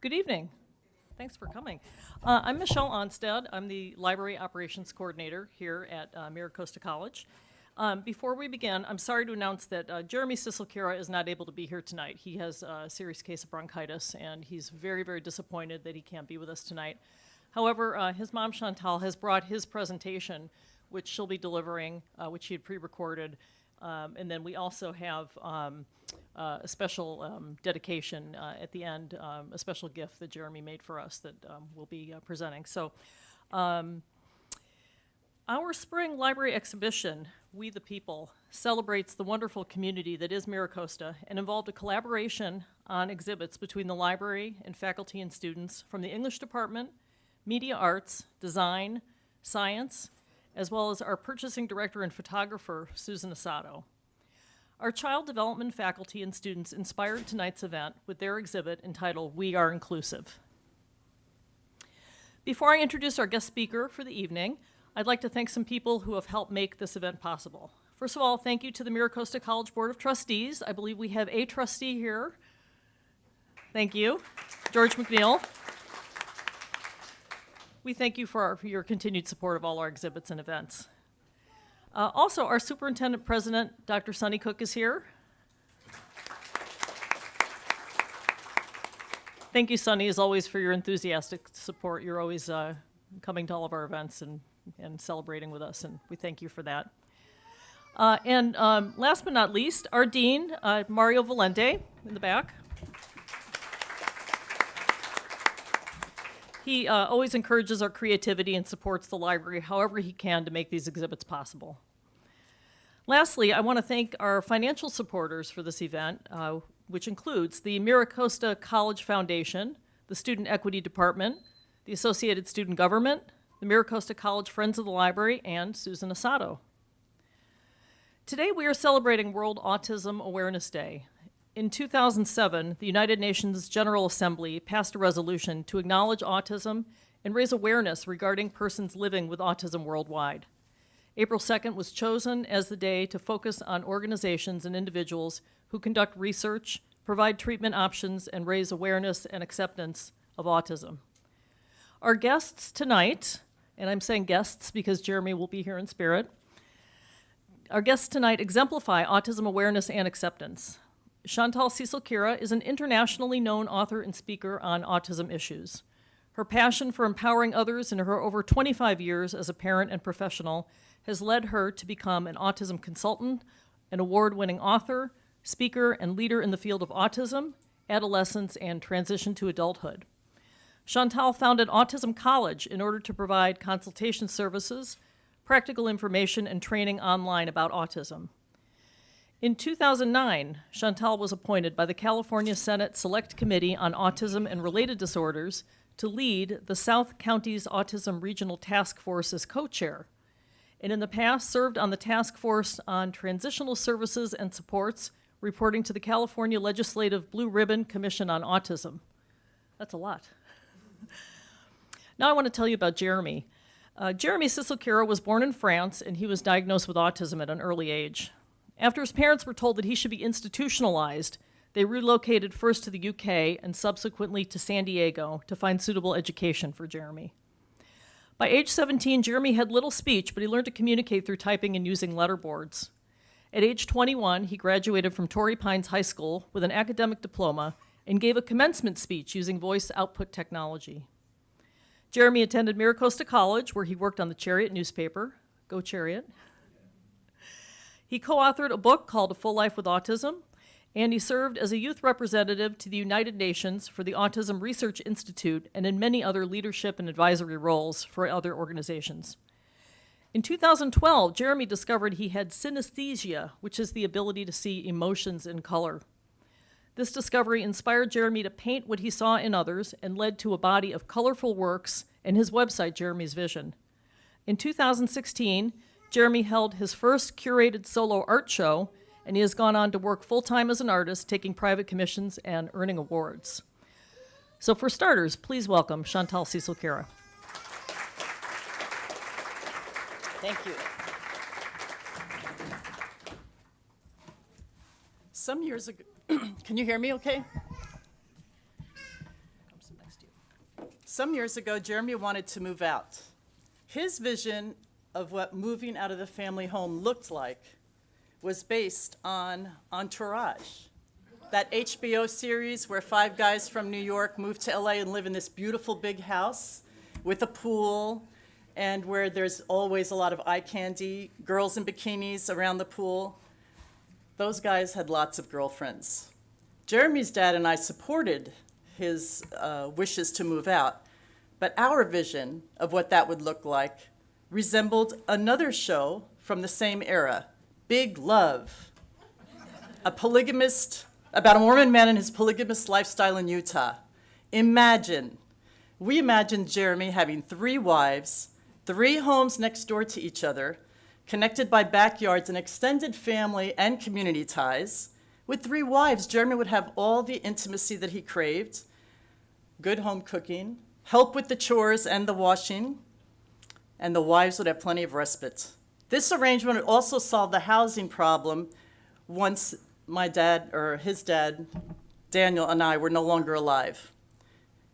Good evening. Thanks for coming. I'm Michelle Onstad. I'm the Library Operations Coordinator here at Miracosta College. Before we begin, I'm sorry to announce that Jeremy Siselkira is not able to be here tonight. He has a serious case of bronchitis, and he's very, very disappointed that he can't be with us tonight. However, his mom, Chantal, has brought his presentation, which she'll be delivering, which she had pre-recorded. And then we also have a special dedication at the end, a special gift that Jeremy made for us that we'll be presenting. So our spring library exhibition, We the People, celebrates the wonderful community that is Miracosta and involved a collaboration on exhibits between the library and faculty and students from the English department, media arts, design, science, as well as our purchasing director and photographer, Susan Asado. Our child development faculty and students inspired tonight's event with their exhibit entitled We Are Inclusive. Before I introduce our guest speaker for the evening, I'd like to thank some people who have helped make this event possible. First of all, thank you to the Miracosta College Board of Trustees. I believe we have a trustee here. Thank you, George McNeil. We thank you for your continued support of all our exhibits and events. Also, our Superintendent President, Dr. Sunny Cook, is here. Thank you, Sunny, as always, for your enthusiastic support. You're always coming to all of our events and celebrating with us, and we thank you for that. And last but not least, our Dean, Mario Valente, in the back. He always encourages our creativity and supports the library however he can to make these exhibits possible. Lastly, I want to thank our financial supporters for this event, which includes the Miracosta College Foundation, the Student Equity Department, the Associated Student Government, the Miracosta College Friends of the Library, and Susan Asado. Today we are celebrating World Autism Awareness Day. In 2007, the United Nations General Assembly passed a resolution to acknowledge autism and raise awareness regarding persons living with autism worldwide. April 2nd was chosen as the day to focus on organizations and individuals who conduct research, provide treatment options, and raise awareness and acceptance of autism. Our guests tonight, and I'm saying guests because Jeremy will be here in spirit, our guests tonight exemplify autism awareness and acceptance. Chantal Siselkira is an internationally known author and speaker on autism issues. Her passion for empowering others in her over 25 years as a parent and professional has led her to become an autism consultant, an award-winning author, speaker, and leader in the field of autism, adolescence, and transition to adulthood. Chantal founded Autism College in order to provide consultation services, practical information, and training online about autism. In 2009, Chantal was appointed by the California Senate Select Committee on Autism and Related Disorders to lead the South Counties Autism Regional Task Force as co-chair, and in the past served on the Task Force on Transitional Services and Supports, reporting to the California Legislative Blue Ribbon Commission on Autism. That's a lot. Now I want to tell you about Jeremy. Jeremy Siselkira was born in France, and he was diagnosed with autism at an early age. After his parents were told that he should be institutionalized, they relocated first to the UK and subsequently to San Diego to find suitable education for Jeremy. By age 17, Jeremy had little speech, but he learned to communicate through typing and using letterboards. At age 21, he graduated from Torrey Pines High School with an academic diploma and gave a commencement speech using voice output technology. Jeremy attended Miracosta College, where he worked on the Chariot newspaper. Go Chariot. He co-authored a book called A Full Life with Autism, and he served as a youth representative to the United Nations for the Autism Research Institute and in many other leadership and advisory roles for other organizations. In 2012, Jeremy discovered he had synesthesia, which is the ability to see emotions in color. This discovery inspired Jeremy to paint what he saw in others and led to a body of colorful works and his website, Jeremy's Vision. In 2016, Jeremy held his first curated solo art show, and he has gone on to work full-time as an artist, taking private commissions and earning awards. So for starters, please welcome Chantal Siselkira. Thank you. Some years ago, can you hear me okay? Some years ago, Jeremy wanted to move out. His vision of what moving out of the family home looked like was based on Entourage, that HBO series where 5 guys from New York move to LA and live in this beautiful big house with a pool, and where there's always a lot of eye candy, girls in bikinis around the pool. Those guys had lots of girlfriends. Jeremy's dad and I supported his wishes to move out, but our vision of what that would look like resembled another show from the same era, Big Love, about a Mormon man and his polygamous lifestyle in Utah. We imagined Jeremy having 3 wives, 3 homes next door to each other, connected by backyards and extended family and community ties. With 3 wives, Jeremy would have all the intimacy that he craved, good home cooking, help with the chores and the washing, and the wives would have plenty of respite. This arrangement would also solve the housing problem once his dad, Daniel, and I were no longer alive.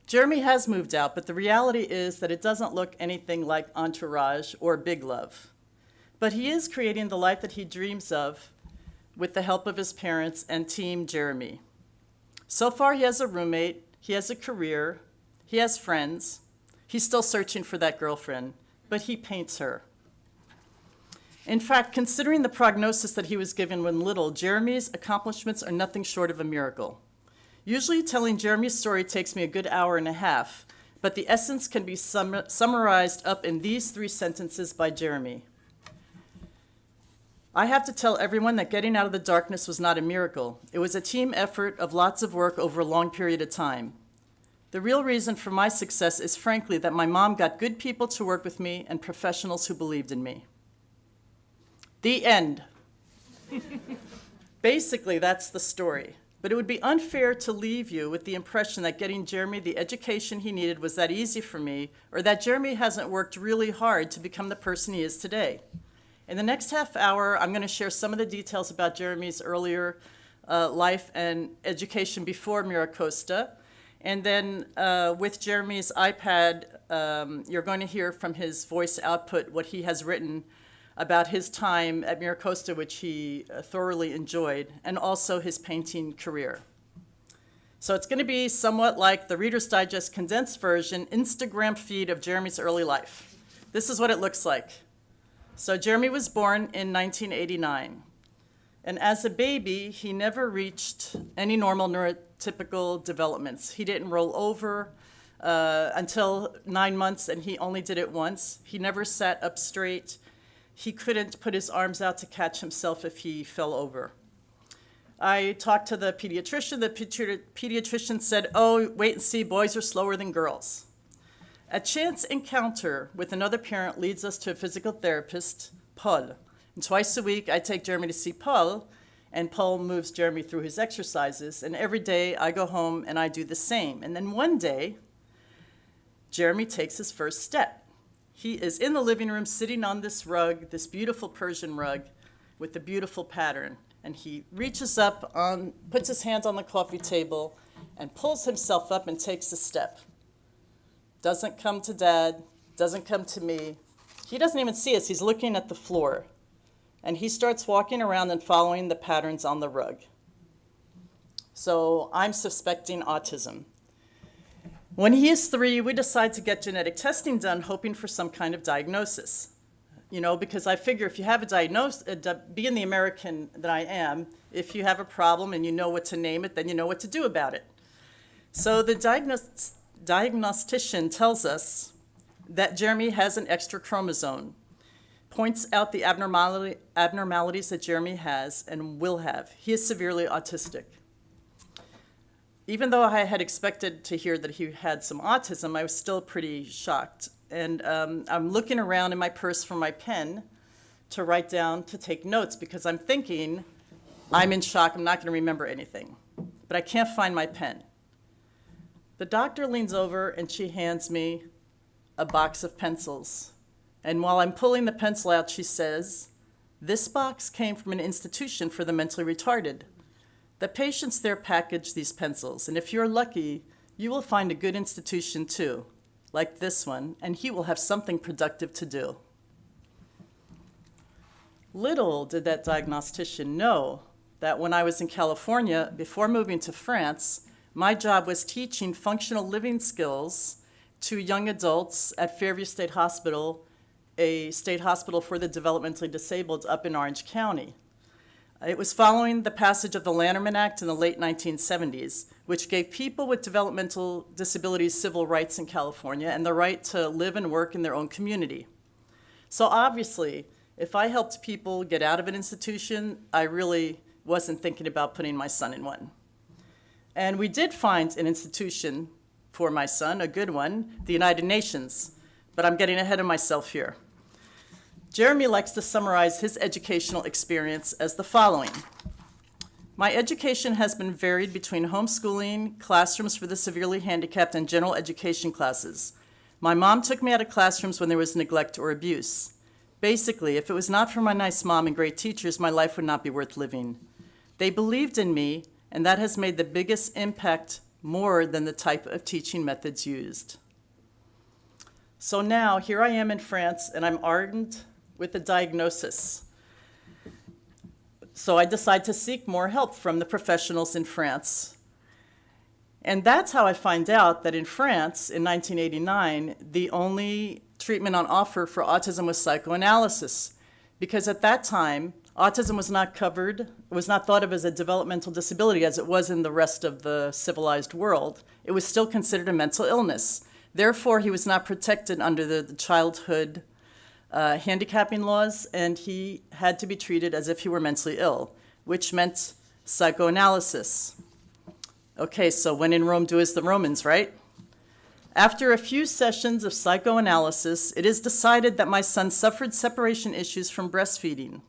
Jeremy has moved out, but the reality is that it doesn't look anything like Entourage or Big Love. But he is creating the life that he dreams of with the help of his parents and Team Jeremy. So far, he has a roommate, he has a career, he has friends. He's still searching for that girlfriend, but he paints her. In fact, considering the prognosis that he was given when little, Jeremy's accomplishments are nothing short of a miracle. Usually telling Jeremy's story takes me a good hour and a half, but the essence can be summarized up in these 3 sentences by Jeremy. I have to tell everyone that getting out of the darkness was not a miracle. It was a team effort of lots of work over a long period of time. The real reason for my success is frankly that my mom got good people to work with me and professionals who believed in me. The end. Basically, that's the story. But it would be unfair to leave you with the impression that getting Jeremy the education he needed was that easy for me, or that Jeremy hasn't worked really hard to become the person he is today. In the next half hour, I'm going to share some of the details about Jeremy's earlier life and education before MiraCosta. And then with Jeremy's iPad, you're going to hear from his voice output what he has written about his time at MiraCosta, which he thoroughly enjoyed, and also his painting career. So it's going to be somewhat like the Reader's Digest condensed version Instagram feed of Jeremy's early life. This is what it looks like. So Jeremy was born in 1989. And as a baby, he never reached any normal neurotypical developments. He didn't roll over until 9 months, and he only did it once. He never sat up straight. He couldn't put his arms out to catch himself if he fell over. I talked to the pediatrician. The pediatrician said, "Oh, wait and see, boys are slower than girls." A chance encounter with another parent leads us to a physical therapist, Paul. And twice a week, I take Jeremy to see Paul, and Paul moves Jeremy through his exercises. And every day, I go home and I do the same. And then one day, Jeremy takes his first step. He is in the living room sitting on this rug, this beautiful Persian rug with a beautiful pattern. And he reaches up, puts his hands on the coffee table, and pulls himself up and takes a step. Doesn't come to Dad, doesn't come to me. He doesn't even see us. He's looking at the floor. And he starts walking around and following the patterns on the rug. So I'm suspecting autism. When he is 3, we decide to get genetic testing done, hoping for some kind of diagnosis. Because I figure if you have a diagnosis, being the American that I am, if you have a problem and you know what to name it, then you know what to do about it. So the diagnostician tells us that Jeremy has an extra chromosome, points out the abnormalities that Jeremy has and will have. He is severely autistic. Even though I had expected to hear that he had some autism, I was still pretty shocked. And I'm looking around in my purse for my pen to write down, to take notes, because I'm thinking, I'm in shock, I'm not going to remember anything. But I can't find my pen. The doctor leans over and she hands me a box of pencils. And while I'm pulling the pencil out, she says, "This box came from an institution for the mentally retarded. The patients there package these pencils, and if you're lucky, you will find a good institution too. like this one, and he will have something productive to do. Little did that diagnostician know that when I was in California, before moving to France, my job was teaching functional living skills to young adults at Fairview State Hospital, a state hospital for the developmentally disabled up in Orange County. It was following the passage of the Lanterman Act in the late 1970s, which gave people with developmental disabilities civil rights in California and the right to live and work in their own community. So obviously, if I helped people get out of an institution, I really wasn't thinking about putting my son in one. And we did find an institution for my son, a good one, the United Nations, but I'm getting ahead of myself here. Jeremy likes to summarize his educational experience as the following. My education has been varied between homeschooling, classrooms for the severely handicapped, and general education classes. My mom took me out of classrooms when there was neglect or abuse. Basically, if it was not for my nice mom and great teachers, my life would not be worth living. They believed in me, and that has made the biggest impact more than the type of teaching methods used. So now, here I am in France, and I'm armed with a diagnosis. So I decide to seek more help from the professionals in France. And that's how I find out that in France, in 1989, the only treatment on offer for autism was psychoanalysis. Because at that time, autism was not covered, was not thought of as a developmental disability as it was in the rest of the civilized world. It was still considered a mental illness. Therefore, he was not protected under the childhood handicapping laws, and he had to be treated as if he were mentally ill, which meant psychoanalysis. Okay, so when in Rome, do as the Romans, right? After a few sessions of psychoanalysis, it is decided that my son suffered separation issues from breastfeeding.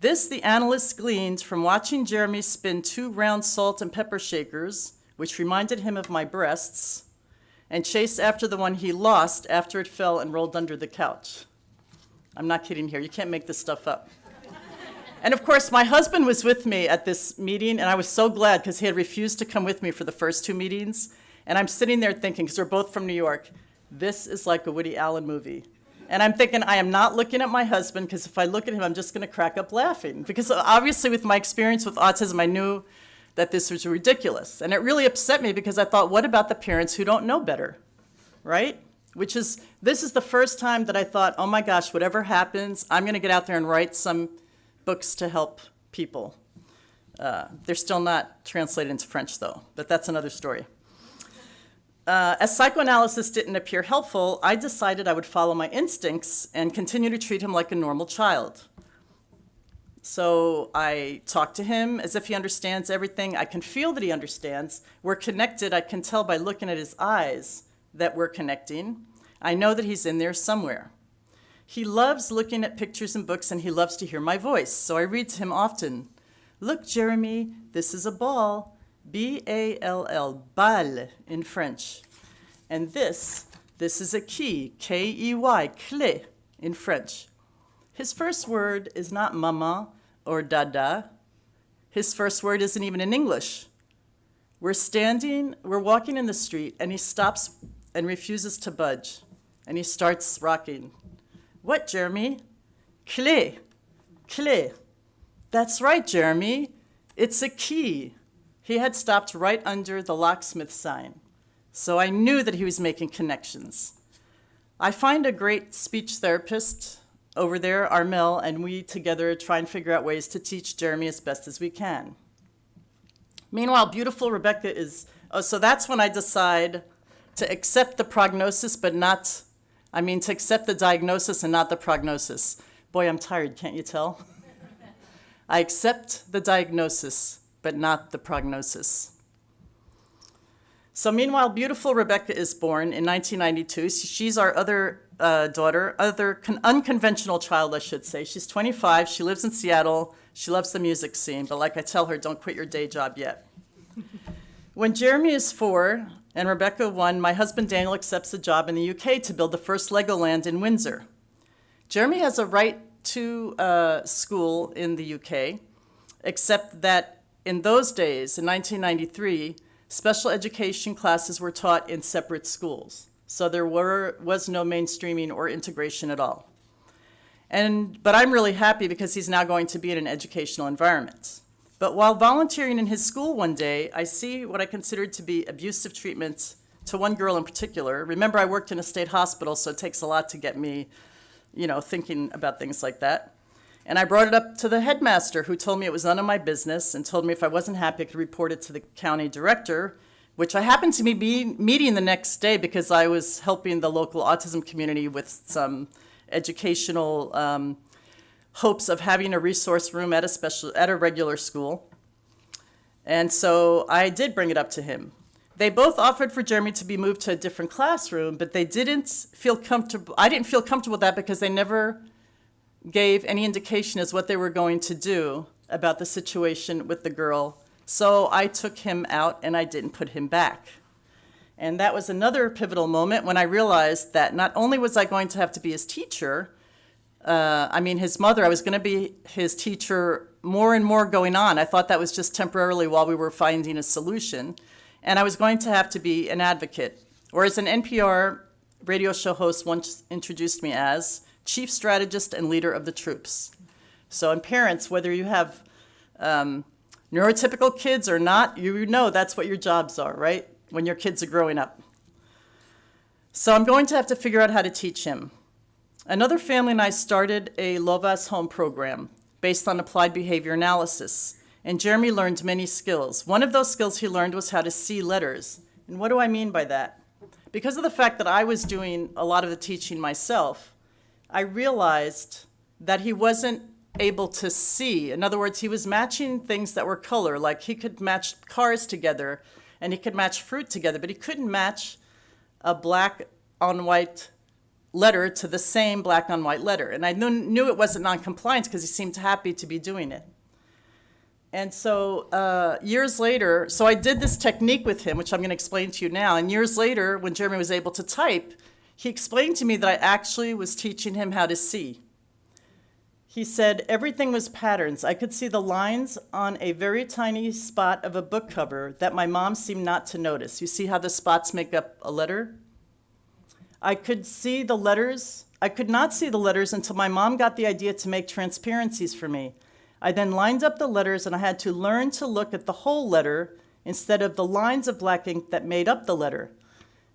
This, the analyst gleaned from watching Jeremy spin 2 round salt and pepper shakers, which reminded him of my breasts, and chased after the one he lost after it fell and rolled under the couch. I'm not kidding here. You can't make this stuff up. And of course, my husband was with me at this meeting, and I was so glad because he had refused to come with me for the first 2 meetings. And I'm sitting there thinking, because we're both from New York, this is like a Woody Allen movie. And I'm thinking, I am not looking at my husband, because if I look at him, I'm just going to crack up laughing. Because obviously, with my experience with autism, I knew that this was ridiculous. And it really upset me because I thought, what about the parents who don't know better, right? This is the first time that I thought, oh my gosh, whatever happens, I'm going to get out there and write some books to help people. They're still not translated into French, though, but that's another story. As psychoanalysis didn't appear helpful, I decided I would follow my instincts and continue to treat him like a normal child. So I talk to him as if he understands everything. I can feel that he understands. We're connected. I can tell by looking at his eyes that we're connecting. I know that he's in there somewhere. He loves looking at pictures and books, and he loves to hear my voice. So I read to him often. Look, Jeremy, this is a ball. B-A-L-L, balle in French. And this is a key, K-E-Y, clé in French. His first word is not mama or dada. His first word isn't even in English. We're walking in the street, and he stops and refuses to budge. And he starts rocking. What, Jeremy? Clé, clé. That's right, Jeremy. It's a key. He had stopped right under the locksmith sign. So I knew that he was making connections. I find a great speech therapist over there, Armel, and we together try and figure out ways to teach Jeremy as best as we can. Meanwhile, beautiful Rebecca so that's when I decide to accept the prognosis, to accept the diagnosis and not the prognosis. Boy, I'm tired, can't you tell? I accept the diagnosis, but not the prognosis. So meanwhile, beautiful Rebecca is born in 1992. She's our other daughter, unconventional child, I should say. She's 25. She lives in Seattle. She loves the music scene. But like I tell her, don't quit your day job yet. When Jeremy is 4 and Rebecca 1, my husband Daniel accepts a job in the UK to build the first Legoland in Windsor. Jeremy has a right to school in the UK, except that in those days, in 1993, special education classes were taught in separate schools. So there was no mainstreaming or integration at all. But I'm really happy because he's now going to be in an educational environment. But while volunteering in his school one day, I see what I considered to be abusive treatment to one girl in particular. Remember, I worked in a state hospital, so it takes a lot to get me, thinking about things like that. And I brought it up to the headmaster, who told me it was none of my business and told me if I wasn't happy, I could report it to the county director, which I happened to be meeting the next day because I was helping the local autism community with some educational hopes of having a resource room at a regular school. And so I did bring it up to him. They both offered for Jeremy to be moved to a different classroom, but they didn't feel comfortable. I didn't feel comfortable with that because they never gave any indication as what they were going to do about the situation with the girl. So I took him out and I didn't put him back. And that was another pivotal moment when I realized that not only was I going to have to be his teacher, his mother, I was going to be his teacher more and more going on. I thought that was just temporarily while we were finding a solution. And I was going to have to be an advocate, or as an NPR radio show host once introduced me as, chief strategist and leader of the troops. So, and parents, whether you have neurotypical kids or not, you know that's what your jobs are, right? When your kids are growing up. So I'm going to have to figure out how to teach him. Another family and I started a Lovas Home program based on applied behavior analysis. And Jeremy learned many skills. One of those skills he learned was how to see letters. And what do I mean by that? Because of the fact that I was doing a lot of the teaching myself, I realized that he wasn't able to see. In other words, he was matching things that were color, like he could match cars together and he could match fruit together, but he couldn't match a black on white letter to the same black on white letter. And I knew it wasn't non-compliance because he seemed happy to be doing it. And so years later, so I did this technique with him, which I'm going to explain to you now. And years later, when Jeremy was able to type, he explained to me that I actually was teaching him how to see. He said everything was patterns. I could see the lines on a very tiny spot of a book cover that my mom seemed not to notice. You see how the spots make up a letter? I could see the letters. I could not see the letters until my mom got the idea to make transparencies for me. I then lined up the letters and I had to learn to look at the whole letter instead of the lines of black ink that made up the letter.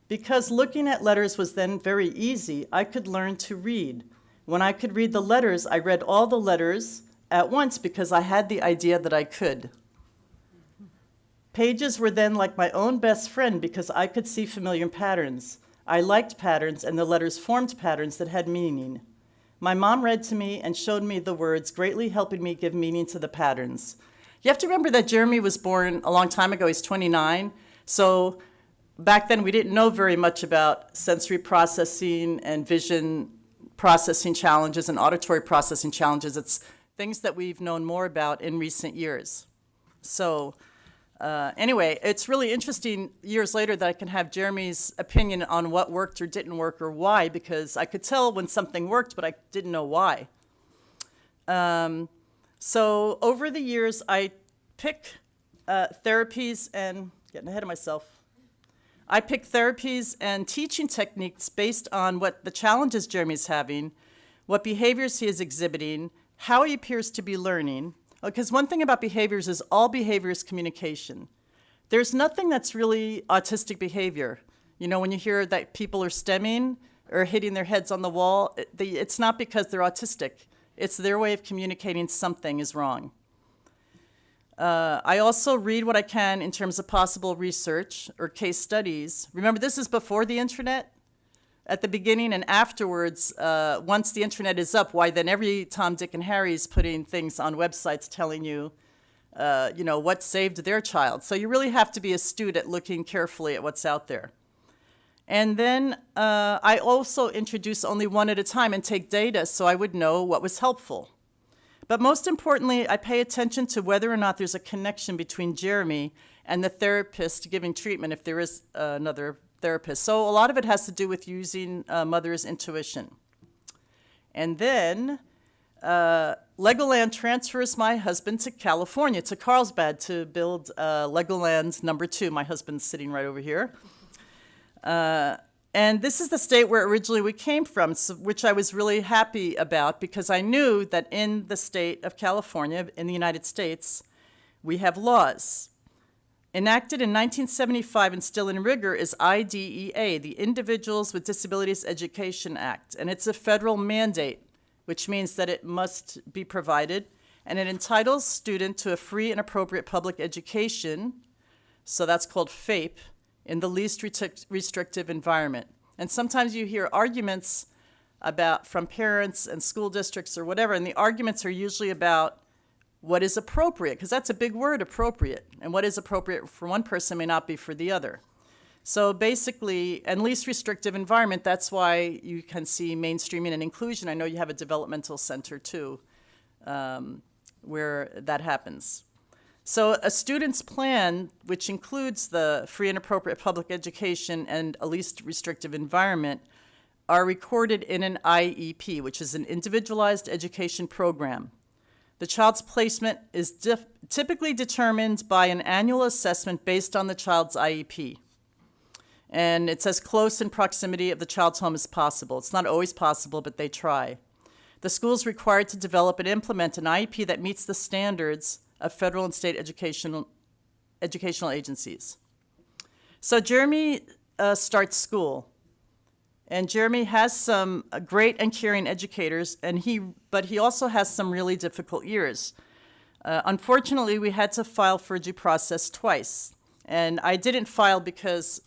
Because looking at letters was then very easy, I could learn to read. When I could read the letters, I read all the letters at once because I had the idea that I could. Pages were then like my own best friend because I could see familiar patterns. I liked patterns and the letters formed patterns that had meaning. My mom read to me and showed me the words, greatly helping me give meaning to the patterns. You have to remember that Jeremy was born a long time ago. He's 29. So back then we didn't know very much about sensory processing and vision processing challenges and auditory processing challenges. It's things that we've known more about in recent years. So anyway, it's really interesting years later that I can have Jeremy's opinion on what worked or didn't work or why, because I could tell when something worked, but I didn't know why. So over the years, I pick therapies and, getting ahead of myself, I pick therapies and teaching techniques based on what the challenges Jeremy's having, what behaviors he is exhibiting, how he appears to be learning. Because one thing about behaviors is all behavior is communication. There's nothing that's really autistic behavior. You know, when you hear that people are stemming or hitting their heads on the wall, it's not because they're autistic. It's their way of communicating something is wrong. I also read what I can in terms of possible research or case studies. Remember, this is before the internet. At the beginning and afterwards, once the internet is up, why then every Tom, Dick, and Harry is putting things on websites telling you, what saved their child. So you really have to be astute at looking carefully at what's out there. And then I also introduce only one at a time and take data so I would know what was helpful. But most importantly, I pay attention to whether or not there's a connection between Jeremy and the therapist giving treatment, if there is another therapist. So a lot of it has to do with using mother's intuition. And then Legoland transfers my husband to California, to Carlsbad, to build Legoland #2. My husband's sitting right over here. And this is the state where originally we came from, which I was really happy about because I knew that in the state of California, in the United States, we have laws. Enacted in 1975 and still in rigor is IDEA, the Individuals with Disabilities Education Act, and it's a federal mandate, which means that it must be provided, and it entitles students to a free and appropriate public education, so that's called FAPE, in the least restrictive environment. And sometimes you hear arguments from parents and school districts or whatever, and the arguments are usually about what is appropriate, because that's a big word, appropriate. And what is appropriate for one person may not be for the other. So basically, and least restrictive environment, that's why you can see mainstreaming and inclusion. I know you have a developmental center too, where that happens. So a student's plan, which includes the free and appropriate public education and a least restrictive environment, are recorded in an IEP, which is an Individualized Education Program. The child's placement is typically determined by an annual assessment based on the child's IEP. And it's as close in proximity of the child's home as possible. It's not always possible, but they try. The school is required to develop and implement an IEP that meets the standards of federal and state educational agencies. So Jeremy starts school, and Jeremy has some great and caring educators, but he also has some really difficult years. Unfortunately, we had to file for due process twice, and I didn't file because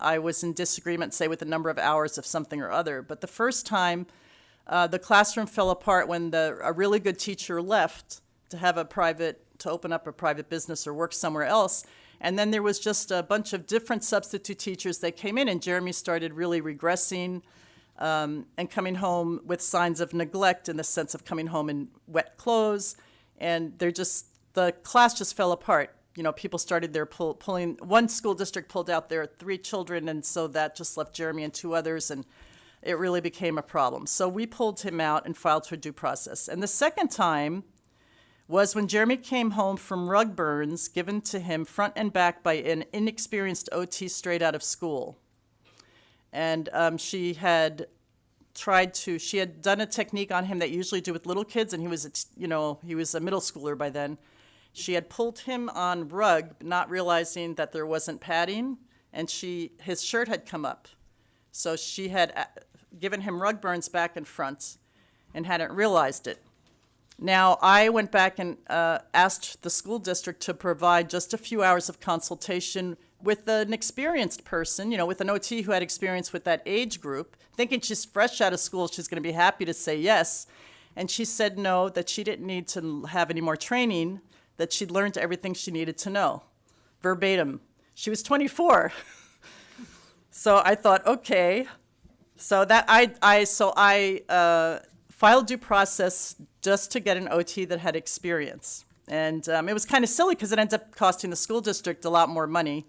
I was in disagreement, say, with the number of hours of something or other. But the first time, the classroom fell apart when a really good teacher left to open up a private business or work somewhere else. And then there was just a bunch of different substitute teachers that came in, and Jeremy started really regressing and coming home with signs of neglect in the sense of coming home in wet clothes. And the class just fell apart. You know, people started pulling, one school district pulled out their 3 children, and so that just left Jeremy and 2 others, and it really became a problem. So we pulled him out and filed for due process. And the second time was when Jeremy came home from rug burns given to him front and back by an inexperienced OT straight out of school. And she had done a technique on him that you usually do with little kids, and he was a middle schooler by then. She had pulled him on rug, not realizing that there wasn't padding, and his shirt had come up. So she had given him rug burns back and front and hadn't realized it. Now, I went back and asked the school district to provide just a few hours of consultation with an experienced person, with an OT who had experience with that age group, thinking she's fresh out of school, she's going to be happy to say yes. And she said no, that she didn't need to have any more training, that she'd learned everything she needed to know, verbatim. She was 24. So I thought, okay. So that I filed due process just to get an OT that had experience. And it was kind of silly because it ends up costing the school district a lot more money.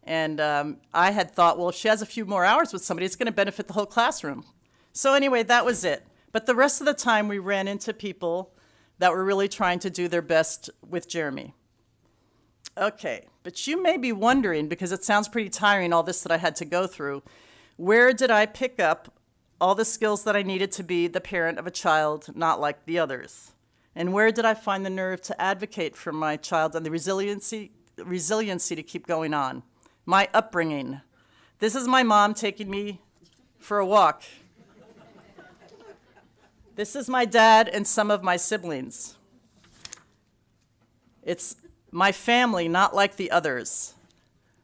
And I had thought, well, if she has a few more hours with somebody, it's going to benefit the whole classroom. So anyway, that was it. But the rest of the time, we ran into people that were really trying to do their best with Jeremy. Okay, but you may be wondering, because it sounds pretty tiring, all this that I had to go through, where did I pick up all the skills that I needed to be the parent of a child not like the others? And where did I find the nerve to advocate for my child and the resiliency to keep going on? My upbringing. This is my mom taking me for a walk. This is my dad and some of my siblings. It's my family, not like the others.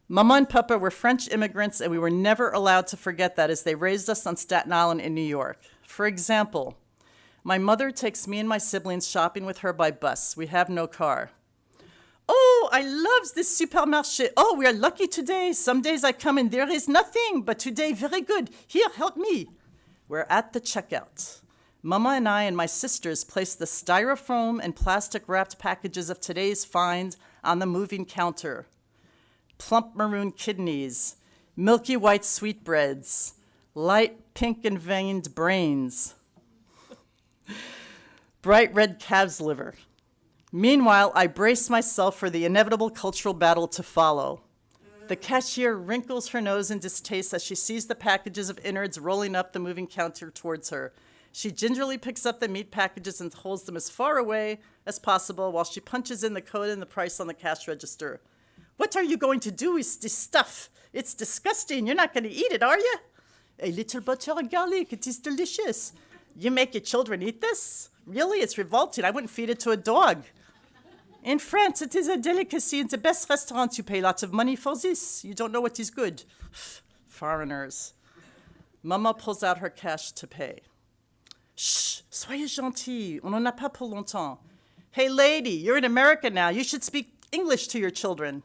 Mama and Papa were French immigrants, and we were never allowed to forget that as they raised us on Staten Island in New York. For example, my mother takes me and my siblings shopping with her by bus. We have no car. Oh, I love this supermarché. Oh, we are lucky today. Some days I come and there is nothing, but today very good. Here, help me. We're at the checkout. Mama and I and my sisters place the styrofoam and plastic-wrapped packages of today's find on the moving counter. Plump maroon kidneys, milky white sweetbreads, light pink and veined brains, bright red calf's liver. Meanwhile, I brace myself for the inevitable cultural battle to follow. The cashier wrinkles her nose in distaste as she sees the packages of innards rolling up the moving counter towards her. She gingerly picks up the meat packages and holds them as far away as possible while she punches in the code and the price on the cash register. What are you going to do with this stuff? It's disgusting. You're not going to eat it, are you? A little butter and garlic. It is delicious. You make your children eat this? Really? It's revolting. I wouldn't feed it to a dog. In France, it is a delicacy. In the best restaurants, you pay lots of money for this. You don't know what is good. Foreigners. Mama pulls out her cash to pay. Shh, soyez gentil. On n'en a pas pour longtemps. Hey, lady, you're in America now. You should speak English to your children.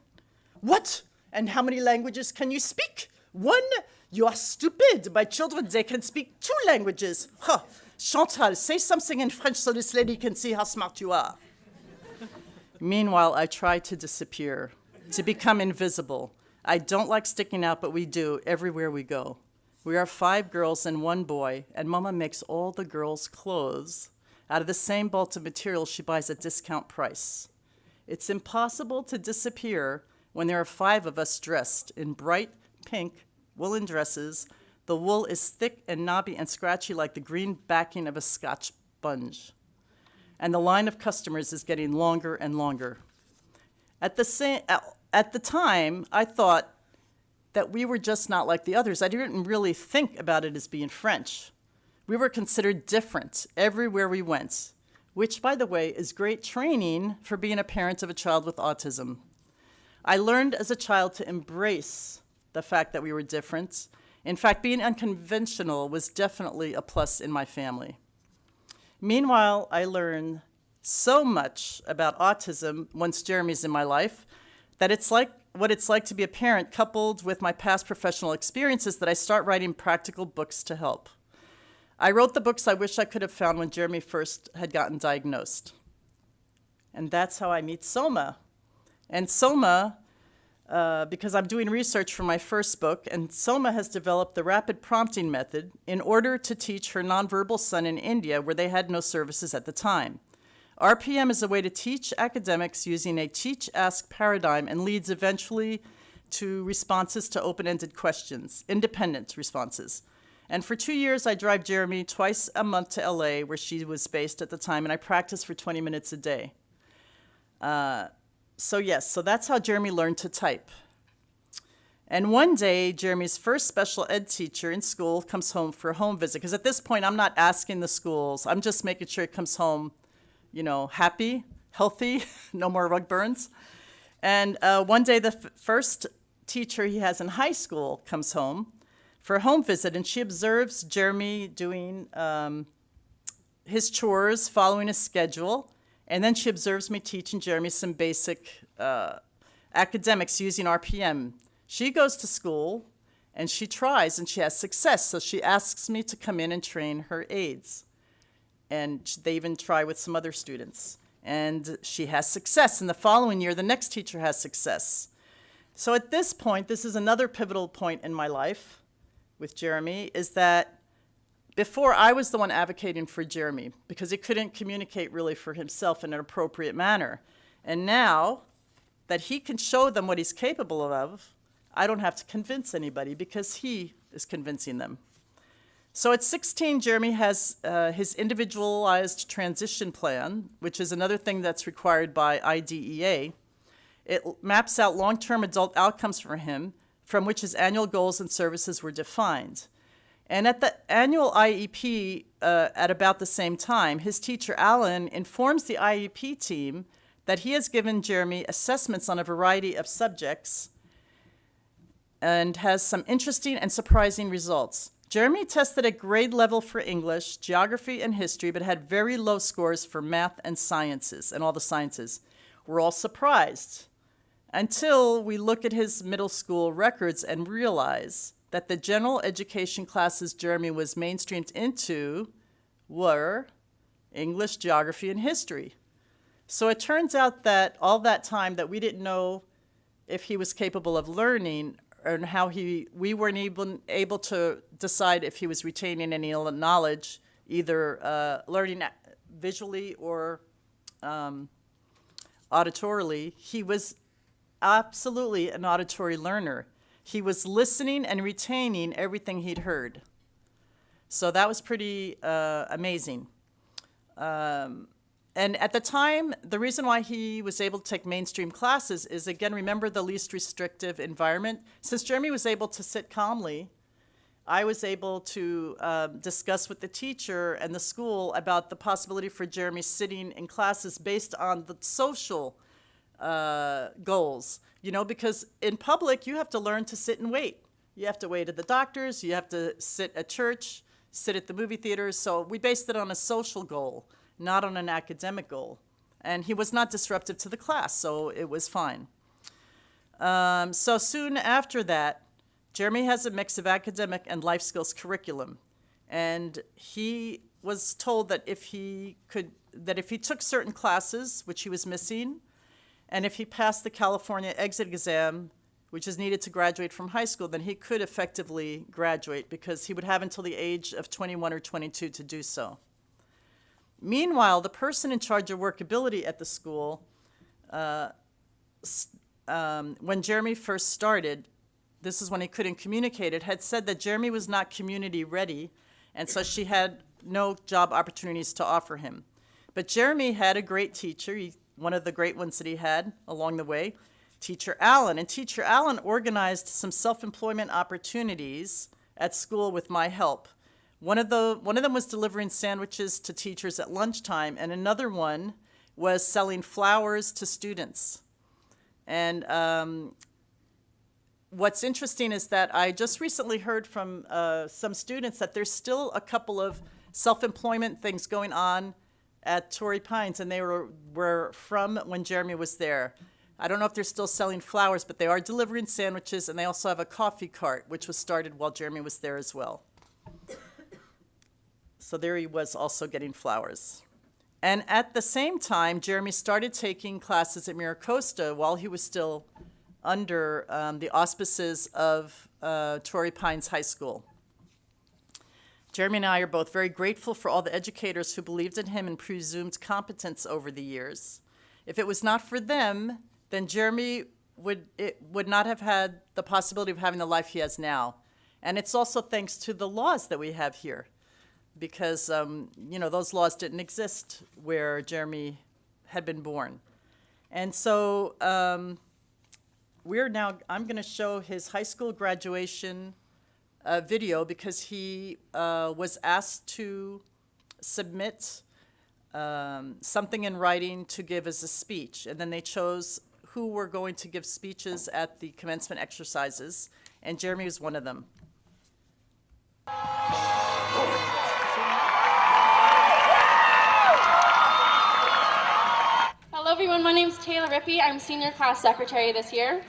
What? And how many languages can you speak? One? You are stupid. My children, they can speak 2 languages. Huh. Chantal, say something in French so this lady can see how smart you are. Meanwhile, I try to disappear, to become invisible. I don't like sticking out, but we do everywhere we go. We are 5 girls and 1 boy, and Mama makes all the girls' clothes out of the same bulk of material she buys at discount price. It's impossible to disappear when there are 5 of us dressed in bright pink woolen dresses. The wool is thick and knobby and scratchy like the green backing of a Scotch sponge. And the line of customers is getting longer and longer. At the time, I thought that we were just not like the others. I didn't really think about it as being French. We were considered different everywhere we went, which, by the way, is great training for being a parent of a child with autism. I learned as a child to embrace the fact that we were different. In fact, being unconventional was definitely a plus in my family. Meanwhile, I learned so much about autism once Jeremy's in my life that it's like what it's like to be a parent coupled with my past professional experiences that I start writing practical books to help. I wrote the books I wish I could have found when Jeremy first had gotten diagnosed. And that's how I meet Soma. And Soma, because I'm doing research for my first book, and Soma has developed the rapid prompting method in order to teach her nonverbal son in India, where they had no services at the time. RPM is a way to teach academics using a teach-ask paradigm and leads eventually to responses to open-ended questions, independent responses. And for 2 years, I drive Jeremy twice a month to LA, where she was based at the time, and I practice for 20 minutes a day. So that's how Jeremy learned to type. And one day, Jeremy's first special ed teacher in school comes home for a home visit, because at this point, I'm not asking the schools. I'm just making sure it comes home, happy, healthy, no more rug burns. And one day, the first teacher he has in high school comes home for a home visit, and she observes Jeremy doing his chores, following a schedule. And then she observes me teaching Jeremy some basic academics using RPM. She goes to school, and she tries, and she has success. So she asks me to come in and train her aides. And they even try with some other students. And she has success. And the following year, the next teacher has success. So at this point, this is another pivotal point in my life with Jeremy, is that before, I was the one advocating for Jeremy because he couldn't communicate really for himself in an appropriate manner. And now that he can show them what he's capable of, I don't have to convince anybody because he is convincing them. So at 16, Jeremy has his individualized transition plan, which is another thing that's required by IDEA. It maps out long-term adult outcomes for him, from which his annual goals and services were defined. And at the annual IEP, at about the same time, his teacher, Alan, informs the IEP team that he has given Jeremy assessments on a variety of subjects and has some interesting and surprising results. Jeremy tested at grade level for English, geography, and history, but had very low scores for math and sciences, and all the sciences. We're all surprised until we look at his middle school records and realize that the general education classes Jeremy was mainstreamed into were English, geography, and history. So it turns out that all that time that we didn't know if he was capable of learning and how we weren't even able to decide if he was retaining any knowledge, either learning visually or auditorily, he was absolutely an auditory learner. He was listening and retaining everything he'd heard. So that was pretty amazing. And at the time, the reason why he was able to take mainstream classes is, again, remember the least restrictive environment? Since Jeremy was able to sit calmly, I was able to discuss with the teacher and the school about the possibility for Jeremy sitting in classes based on the social goals. You know, because in public, you have to learn to sit and wait. You have to wait at the doctor's, you have to sit at church, sit at the movie theaters. So we based it on a social goal, not on an academic goal. And he was not disruptive to the class, so it was fine. So soon after that, Jeremy has a mix of academic and life skills curriculum. And he was told that if he took certain classes, which he was missing, and if he passed the California exit exam, which is needed to graduate from high school, then he could effectively graduate because he would have until the age of 21 or 22 to do so. Meanwhile, the person in charge of workability at the school, when Jeremy first started, this is when he couldn't communicate it, had said that Jeremy was not community ready, and so she had no job opportunities to offer him. But Jeremy had a great teacher, one of the great ones that he had along the way, Teacher Allen. And Teacher Allen organized some self-employment opportunities at school with my help. One of them was delivering sandwiches to teachers at lunchtime, and another one was selling flowers to students. And what's interesting is that I just recently heard from some students that there's still a couple of self-employment things going on at Torrey Pines, and they were from when Jeremy was there. I don't know if they're still selling flowers, but they are delivering sandwiches, and they also have a coffee cart, which was started while Jeremy was there as well. So there he was also getting flowers. And at the same time, Jeremy started taking classes at Miracosta while he was still under the auspices of Torrey Pines High School. Jeremy and I are both very grateful for all the educators who believed in him and presumed competence over the years. If it was not for them, then Jeremy would not have had the possibility of having the life he has now. And it's also thanks to the laws that we have here, because those laws didn't exist where Jeremy had been born. And so I'm going to show his high school graduation video because he was asked to submit something in writing to give as a speech. And then they chose who were going to give speeches at the commencement exercises, and Jeremy was one of them. Hello everyone, my name is Taylor Rippey. I'm senior class secretary this year.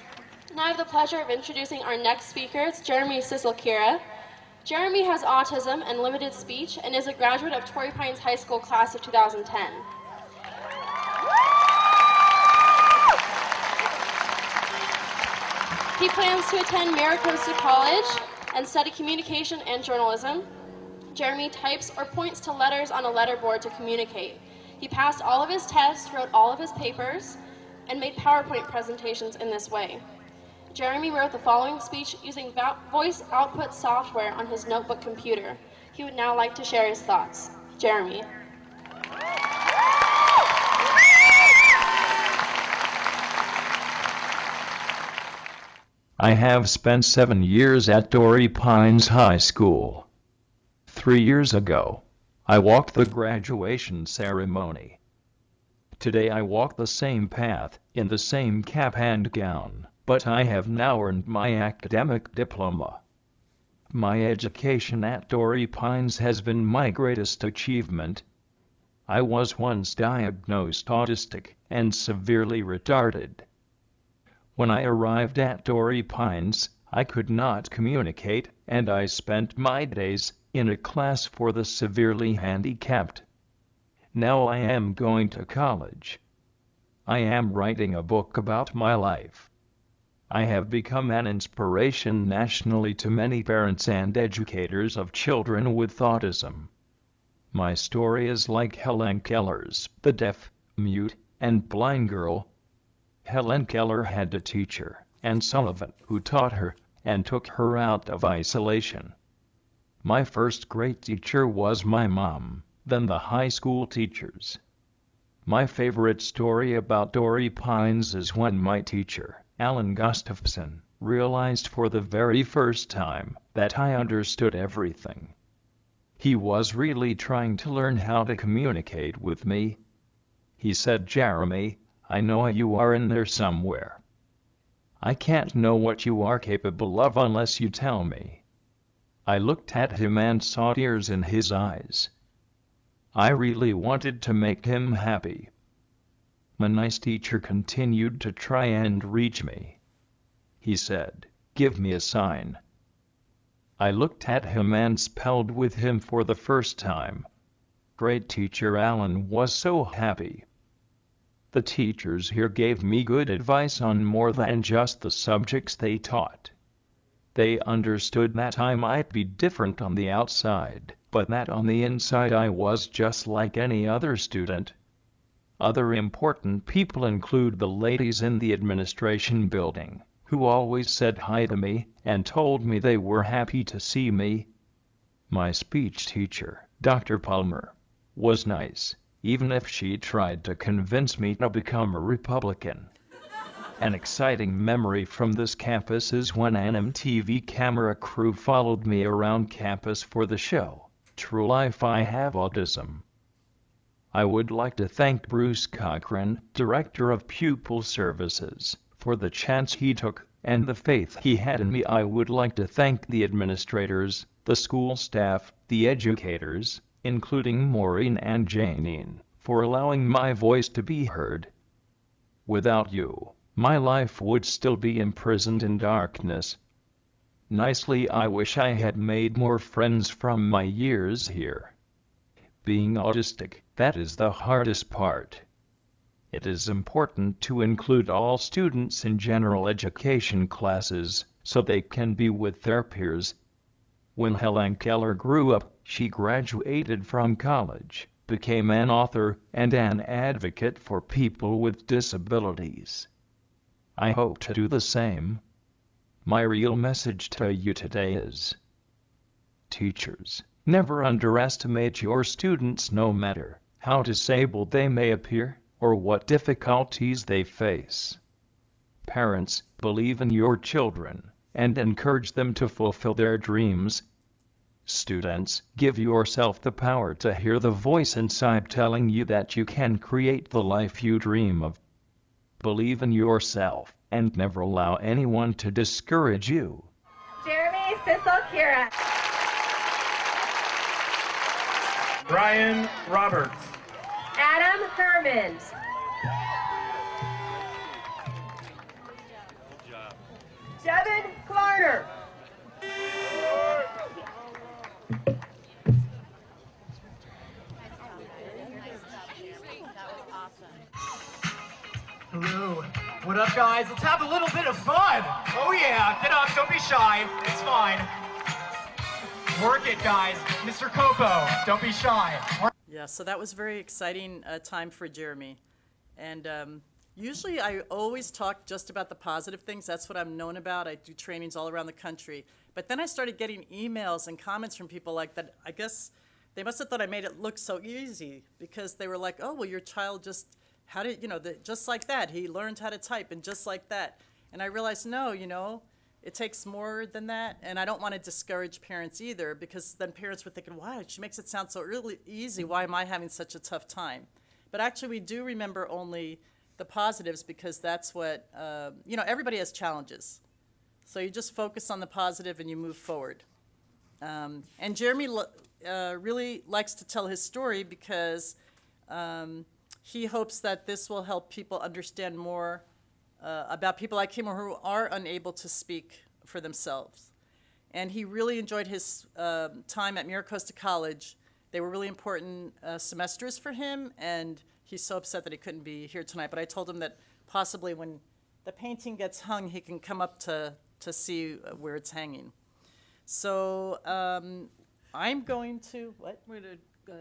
And I have the pleasure of introducing our next speaker. It's Jeremy Sisselkira. Jeremy has autism and limited speech and is a graduate of Torrey Pines High School class of 2010. He plans to attend Miracosta College and study communication and journalism. Jeremy types or points to letters on a letterboard to communicate. He passed all of his tests, wrote all of his papers, and made PowerPoint presentations in this way. Jeremy wrote the following speech using voice output software on his notebook computer. He would now like to share his thoughts. Jeremy. I have spent 7 years at Torrey Pines High School. 3 years ago, I walked the graduation ceremony. Today I walk the same path, in the same cap and gown, but I have now earned my academic diploma. My education at Torrey Pines has been my greatest achievement. I was once diagnosed autistic and severely retarded. When I arrived at Torrey Pines, I could not communicate, and I spent my days in a class for the severely handicapped. Now I am going to college. I am writing a book about my life. I have become an inspiration nationally to many parents and educators of children with autism. My story is like Helen Keller's The Deaf, Mute, and Blind Girl. Helen Keller had a teacher, and Sullivan, who taught her and took her out of isolation. My first great teacher was my mom, then the high school teachers. My favorite story about Torrey Pines is when my teacher, Alan Gustafson, realized for the very first time that I understood everything. He was really trying to learn how to communicate with me. He said, "Jeremy, I know you are in there somewhere. I can't know what you are capable of unless you tell me." I looked at him and saw tears in his eyes. I really wanted to make him happy. My nice teacher continued to try and reach me. He said, "Give me a sign." I looked at him and spelled with him for the first time. Great teacher Alan was so happy. The teachers here gave me good advice on more than just the subjects they taught. They understood that I might be different on the outside, but that on the inside I was just like any other student. Other important people include the ladies in the administration building, who always said hi to me and told me they were happy to see me. My speech teacher, Dr. Palmer, was nice, even if she tried to convince me to become a Republican. An exciting memory from this campus is when an MTV camera crew followed me around campus for the show, True Life I Have Autism. I would like to thank Bruce Cochran, Director of Pupil Services, for the chance he took and the faith he had in me. I would like to thank the administrators, the school staff, the educators, including Maureen and Janine, for allowing my voice to be heard. Without you, my life would still be imprisoned in darkness. Nicely, I wish I had made more friends from my years here. Being autistic, that is the hardest part. It is important to include all students in general education classes so they can be with their peers. When Helen Keller grew up, she graduated from college, became an author and an advocate for people with disabilities. I hope to do the same. My real message to you today is: teachers, never underestimate your students, no matter how disabled they may appear or what difficulties they face. Parents, believe in your children and encourage them to fulfill their dreams. Students, give yourself the power to hear the voice inside telling you that you can create the life you dream of. Believe in yourself and never allow anyone to discourage you. Jeremy Sissel-Kira. Brian Roberts. Adam Herman. Devin Clarner. Hello. What up, guys? Let's have a little bit of fun. Oh, yeah. Get up. Don't be shy. It's fine. Work it, guys. Mr. Copo, don't be shy. Yeah, so that was a very exciting time for Jeremy. And usually I always talk just about the positive things. That's what I'm known about. I do trainings all around the country. But then I started getting emails and comments from people like that. I guess they must have thought I made it look so easy, because they were like, "Oh, well, your child just, how did, just like that. He learned how to type, and just like that." And I realized, no, it takes more than that. And I don't want to discourage parents either, because then parents were thinking, wow, she makes it sound so really easy. Why am I having such a tough time? But actually, we do remember only the positives, because that's what, everybody has challenges. So you just focus on the positive and you move forward. And Jeremy really likes to tell his story, because he hopes that this will help people understand more about people like him who are unable to speak for themselves. And he really enjoyed his time at Miracosta College. They were really important semesters for him, and he's so upset that he couldn't be here tonight. But I told him that possibly when the painting gets hung, he can come up to see where it's hanging. So I'm going to, what? We're going to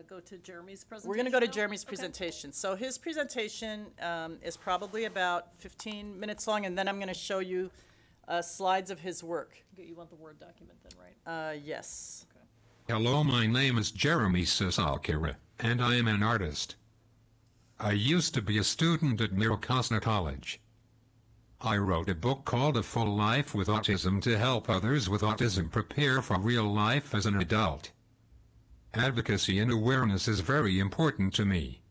go to Jeremy's presentation We're going to go to now? Jeremy's Okay. presentation. So his presentation is probably about 15 minutes long, and then I'm going to show you slides of his work. Okay, you want the Word document then, right? Yes. Hello, my name is Jeremy Sisalkira, and I am an artist. I used to be a student at Miracosna College. I wrote a book called A Full Life with Autism to help others with autism prepare for real life as an adult. Advocacy and awareness is very important to me.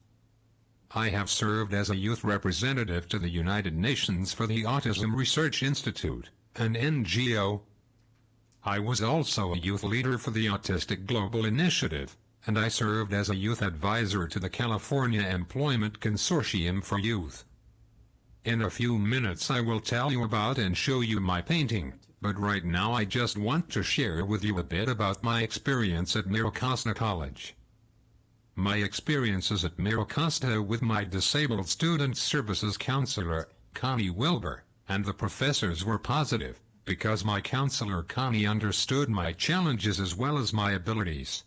I have served as a youth representative to the United Nations for the Autism Research Institute, an NGO. I was also a youth leader for the Autistic Global Initiative, and I served as a youth advisor to the California Employment Consortium for Youth. In a few minutes I will tell you about and show you my painting, but right now I just want to share with you a bit about my experience at Miracosna College. My experiences at Miracosna with my disabled student services counselor, Connie Wilbur, and the professors were positive, because my counselor Connie understood my challenges as well as my abilities.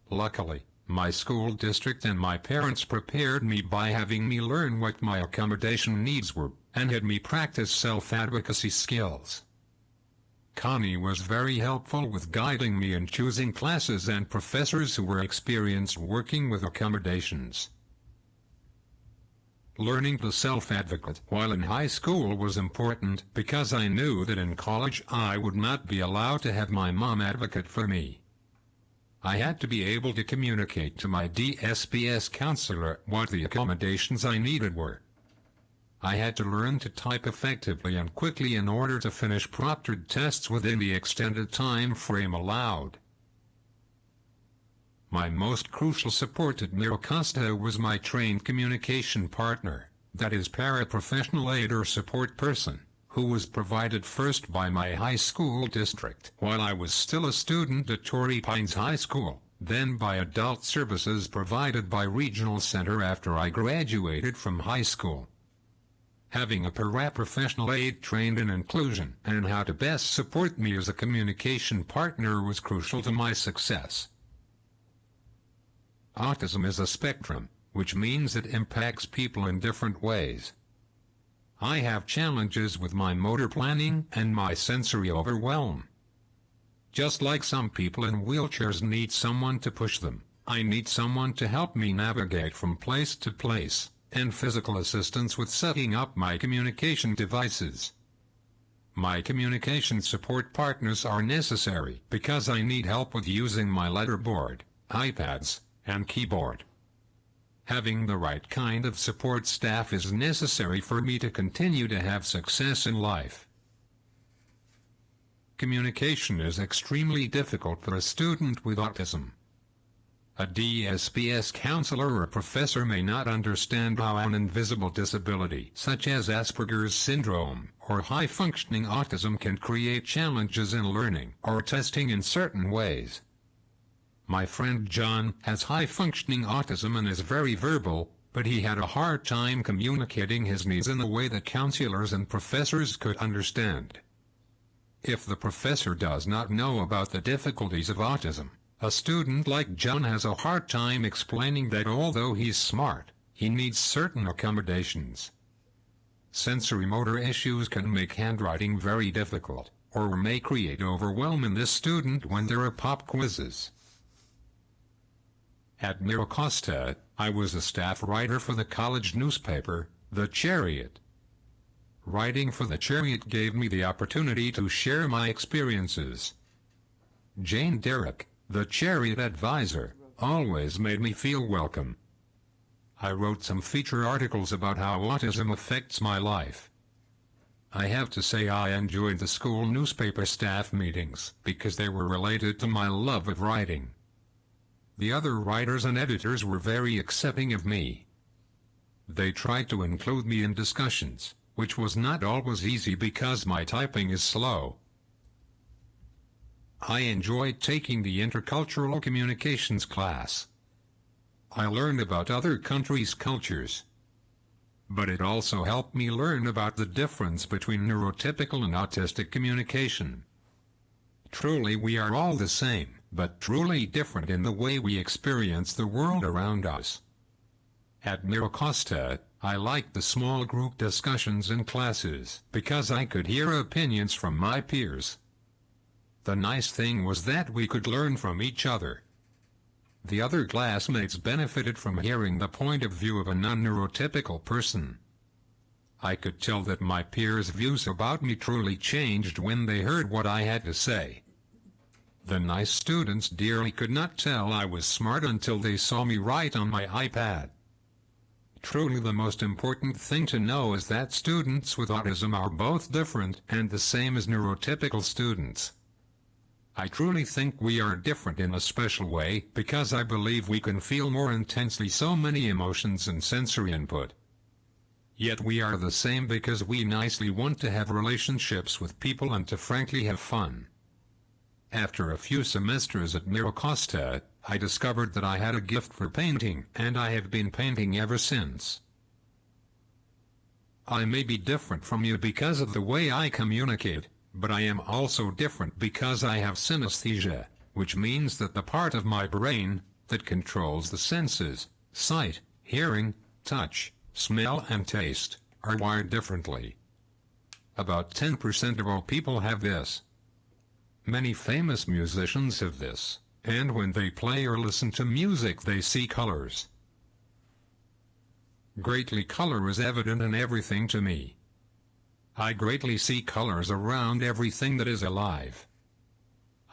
Luckily, my school district and my parents prepared me by having me learn what my accommodation needs were, and had me practice self-advocacy skills. Connie was very helpful with guiding me in choosing classes and professors who were experienced working with accommodations. Learning to self-advocate while in high school was important because I knew that in college I would not be allowed to have my mom advocate for me. I had to be able to communicate to my DSPS counselor what the accommodations I needed were. I had to learn to type effectively and quickly in order to finish proctored tests within the extended time frame allowed. My most crucial support at Miracosna was my trained communication partner, that is paraprofessional aid or support person, who was provided first by my high school district while I was still a student at Torrey Pines High School, then by adult services provided by Regional Center after I graduated from high school. Having a paraprofessional aide trained in inclusion and how to best support me as a communication partner was crucial to my success. Autism is a spectrum, which means it impacts people in different ways. I have challenges with my motor planning and my sensory overwhelm. Just like some people in wheelchairs need someone to push them, I need someone to help me navigate from place to place, and physical assistance with setting up my communication devices. My communication support partners are necessary because I need help with using my letterboard, iPads, and keyboard. Having the right kind of support staff is necessary for me to continue to have success in life. Communication is extremely difficult for a student with autism. A DSPS counselor or professor may not understand how an invisible disability, such as Asperger's syndrome or high-functioning autism, can create challenges in learning or testing in certain ways. My friend John has high-functioning autism and is very verbal, but he had a hard time communicating his needs in a way that counselors and professors could understand. If the professor does not know about the difficulties of autism, a student like John has a hard time explaining that although he's smart, he needs certain accommodations. Sensory motor issues can make handwriting very difficult, or may create overwhelm in this student when there are pop quizzes. At Miracosna, I was a staff writer for the college newspaper, The Chariot. Writing for The Chariot gave me the opportunity to share my experiences. Jane Derrick, the Chariot advisor, always made me feel welcome. I wrote some feature articles about how autism affects my life. I have to say I enjoyed the school newspaper staff meetings because they were related to my love of writing. The other writers and editors were very accepting of me. They tried to include me in discussions, which was not always easy because my typing is slow. I enjoyed taking the intercultural communications class. I learned about other countries' cultures. But it also helped me learn about the difference between neurotypical and autistic communication. Truly, we are all the same, but truly different in the way we experience the world around us. At Mira Costa, I liked the small group discussions in classes because I could hear opinions from my peers. The nice thing was that we could learn from each other. The other classmates benefited from hearing the point of view of a non-neurotypical person. I could tell that my peers' views about me truly changed when they heard what I had to say. The nice students dearly could not tell I was smart until they saw me write on my iPad. Truly the most important thing to know is that students with autism are both different and the same as neurotypical students. I truly think we are different in a special way because I believe we can feel more intensely so many emotions and sensory input. Yet we are the same because we nicely want to have relationships with people and to frankly have fun. After a few semesters at Mira Costa, I discovered that I had a gift for painting, and I have been painting ever since. I may be different from you because of the way I communicate, but I am also different because I have synesthesia, which means that the part of my brain that controls the senses, sight, hearing, touch, smell and taste, are wired differently. About 10% of all people have this. Many famous musicians have this, and when they play or listen to music they see colors. Greatly color is evident in everything to me. I greatly see colors around everything that is alive.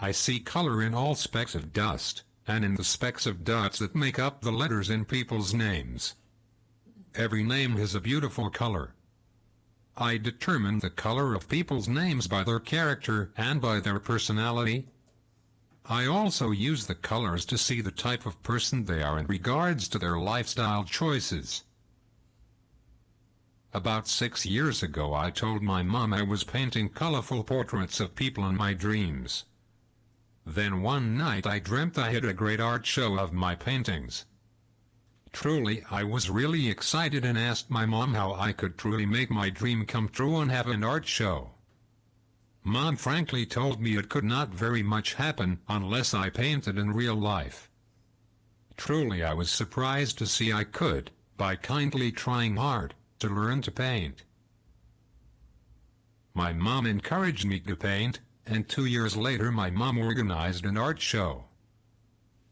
I see color in all specks of dust, and in the specks of dots that make up the letters in people's names. Every name has a beautiful color. I determine the color of people's names by their character and by their personality. I also use the colors to see the type of person they are in regards to their lifestyle choices. About 6 years ago I told my mom I was painting colorful portraits of people in my dreams. Then one night I dreamt I had a great art show of my paintings. Truly, I was really excited and asked my mom how I could truly make my dream come true and have an art show. Mom frankly told me it could not very much happen unless I painted in real life. Truly, I was surprised to see I could, by kindly trying hard, to learn to paint. My mom encouraged me to paint, and 2 years later my mom organized an art show.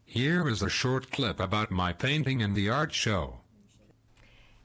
Here is a short clip about my painting in the art show.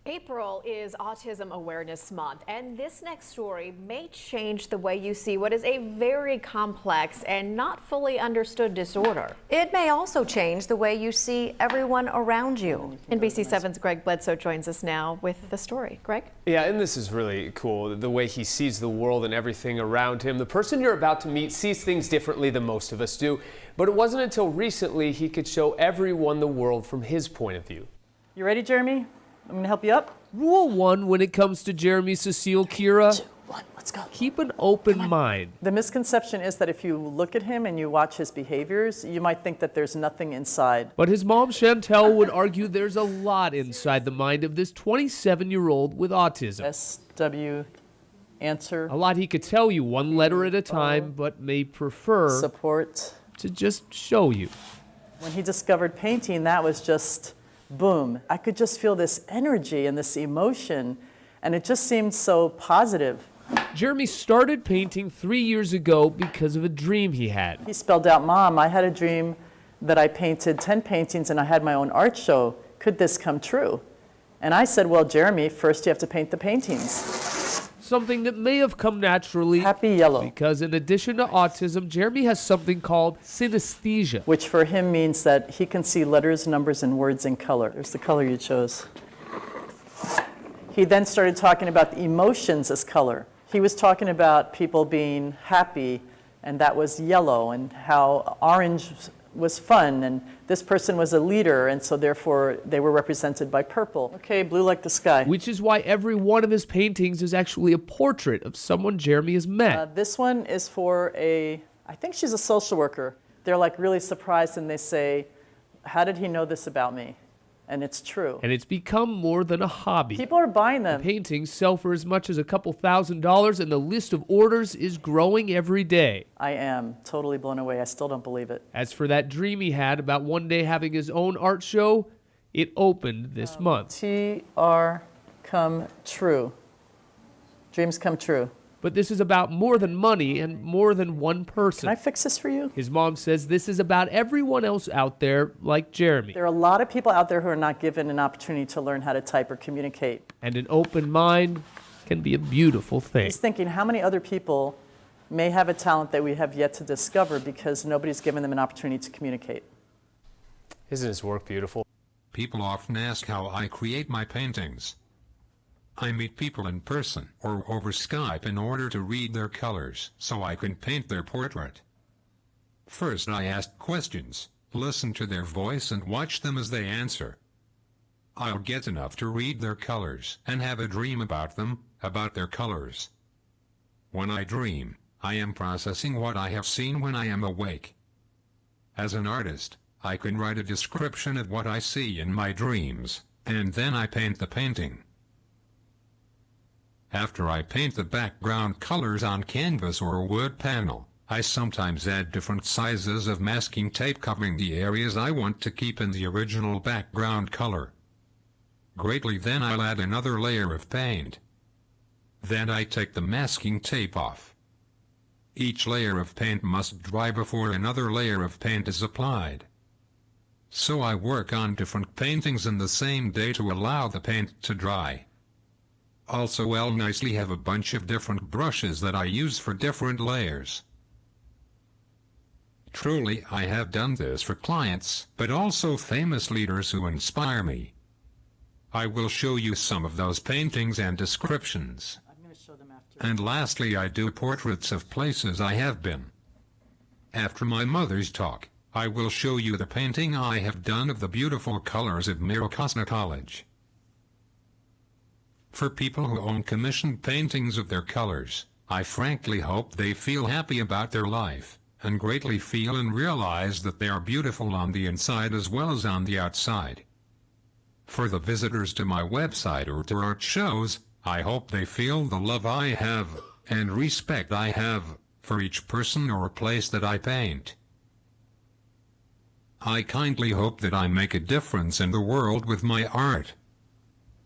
April is Autism Awareness Month, and this next story may change the way you see what is a very complex and not fully understood disorder. It may also change the way you see everyone around you. NBC7's Greg Bledsoe joins us now with the story. Greg? Yeah, and this is really cool, the way he sees the world and everything around him. The person you're about to meet sees things differently than most of us do, but it wasn't until recently he could show everyone the world from his point of view. You ready, Jeremy? I'm going to help you up. Rule 1 when it comes to Jeremy, Cecile, Kira, 2, 1, let's go. keep an open mind. The misconception is that if you look at him and you watch his behaviors, you might think that there's nothing inside. But his mom, Chantel, would argue there's a lot inside the mind of this 27-year-old with autism. SW, answer. A lot he could tell you one letter at a time, but may prefer Support. to just show you. When he discovered painting, that was just boom. I could just feel this energy and this emotion, and it just seemed so positive. Jeremy started painting 3 years ago because of a dream he had. He spelled out, Mom, I had a dream that I painted 10 paintings and I had my own art show. Could this come true? And I said, well, Jeremy, first you have to paint the paintings. Something that may have come naturally. Happy yellow. Because in addition to autism, Jeremy has something called synesthesia. Which for him means that he can see letters, numbers, and words in color. There's the color you chose. He then started talking about the emotions as color. He was talking about people being happy, and that was yellow, and how orange was fun, and this person was a leader, and so therefore they were represented by purple. Okay, blue like the sky. Which is why every one of his paintings is actually a portrait of someone Jeremy has met. This one is for I think she's a social worker. They're like really surprised and they say, how did he know this about me? And it's true. And it's become more than a hobby. People are buying them. Paintings sell for as much as a couple $1,000s, and the list of orders is growing every day. I am totally blown away. I still don't believe it. As for that dream he had about one day having his own art show, it opened this month. TR come true. Dreams come true. But this is about more than money and more than one person. Can I fix this for you? His mom says this is about everyone else out there like Jeremy. There are a lot of people out there who are not given an opportunity to learn how to type or communicate. And an open mind can be a beautiful thing. He's thinking how many other people may have a talent that we have yet to discover because nobody's given them an opportunity to communicate. Isn't his work beautiful? People often ask how I create my paintings. I meet people in person or over Skype in order to read their colors so I can paint their portrait. First I ask questions, listen to their voice and watch them as they answer. I'll get enough to read their colors and have a dream about them, about their colors. When I dream, I am processing what I have seen when I am awake. As an artist, I can write a description of what I see in my dreams, and then I paint the painting. After I paint the background colors on canvas or wood panel, I sometimes add different sizes of masking tape covering the areas I want to keep in the original background color. Greatly then I'll add another layer of paint. Then I take the masking tape off. Each layer of paint must dry before another layer of paint is applied. So I work on different paintings in the same day to allow the paint to dry. Also I'll nicely have a bunch of different brushes that I use for different layers. Truly I have done this for clients, but also famous leaders who inspire me. I will show you some of those paintings and descriptions. I'm going to show them after. And lastly I do portraits of places I have been. After my mother's talk, I will show you the painting I have done of the beautiful colors of Miracosna College. For people who own commissioned paintings of their colors, I frankly hope they feel happy about their life, and greatly feel and realize that they are beautiful on the inside as well as on the outside. For the visitors to my website or to art shows, I hope they feel the love I have, and respect I have, for each person or place that I paint. I kindly hope that I make a difference in the world with my art.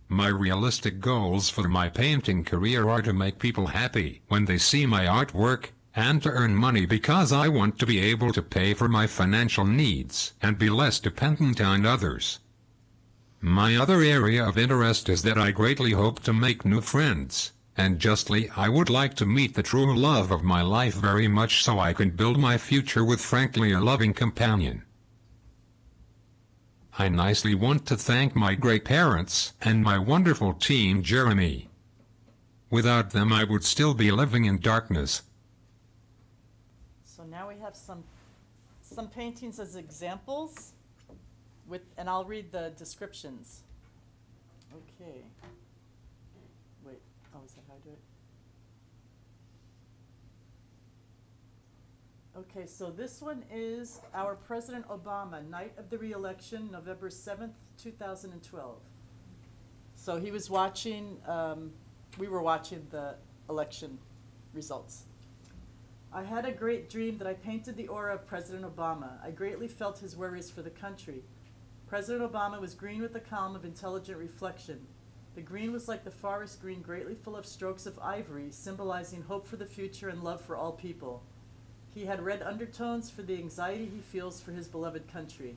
My realistic goals for my painting career are to make people happy when they see my artwork, and to earn money because I want to be able to pay for my financial needs and be less dependent on others. My other area of interest is that I greatly hope to make new friends, and justly I would like to meet the true love of my life very much so I can build my future with frankly a loving companion. I nicely want to thank my great parents and my wonderful team Jeremy. Without them I would still be living in darkness. So now we have some paintings as examples, and I'll read the descriptions. Okay. Wait, is that how I do it? Okay, so this one is our President Obama, night of the re-election, November 7th, 2012. So he was watching, we were watching the election results. I had a great dream that I painted the aura of President Obama. I greatly felt his worries for the country. President Obama was green with a calm of intelligent reflection. The green was like the forest green, greatly full of strokes of ivory, symbolizing hope for the future and love for all people. He had red undertones for the anxiety he feels for his beloved country.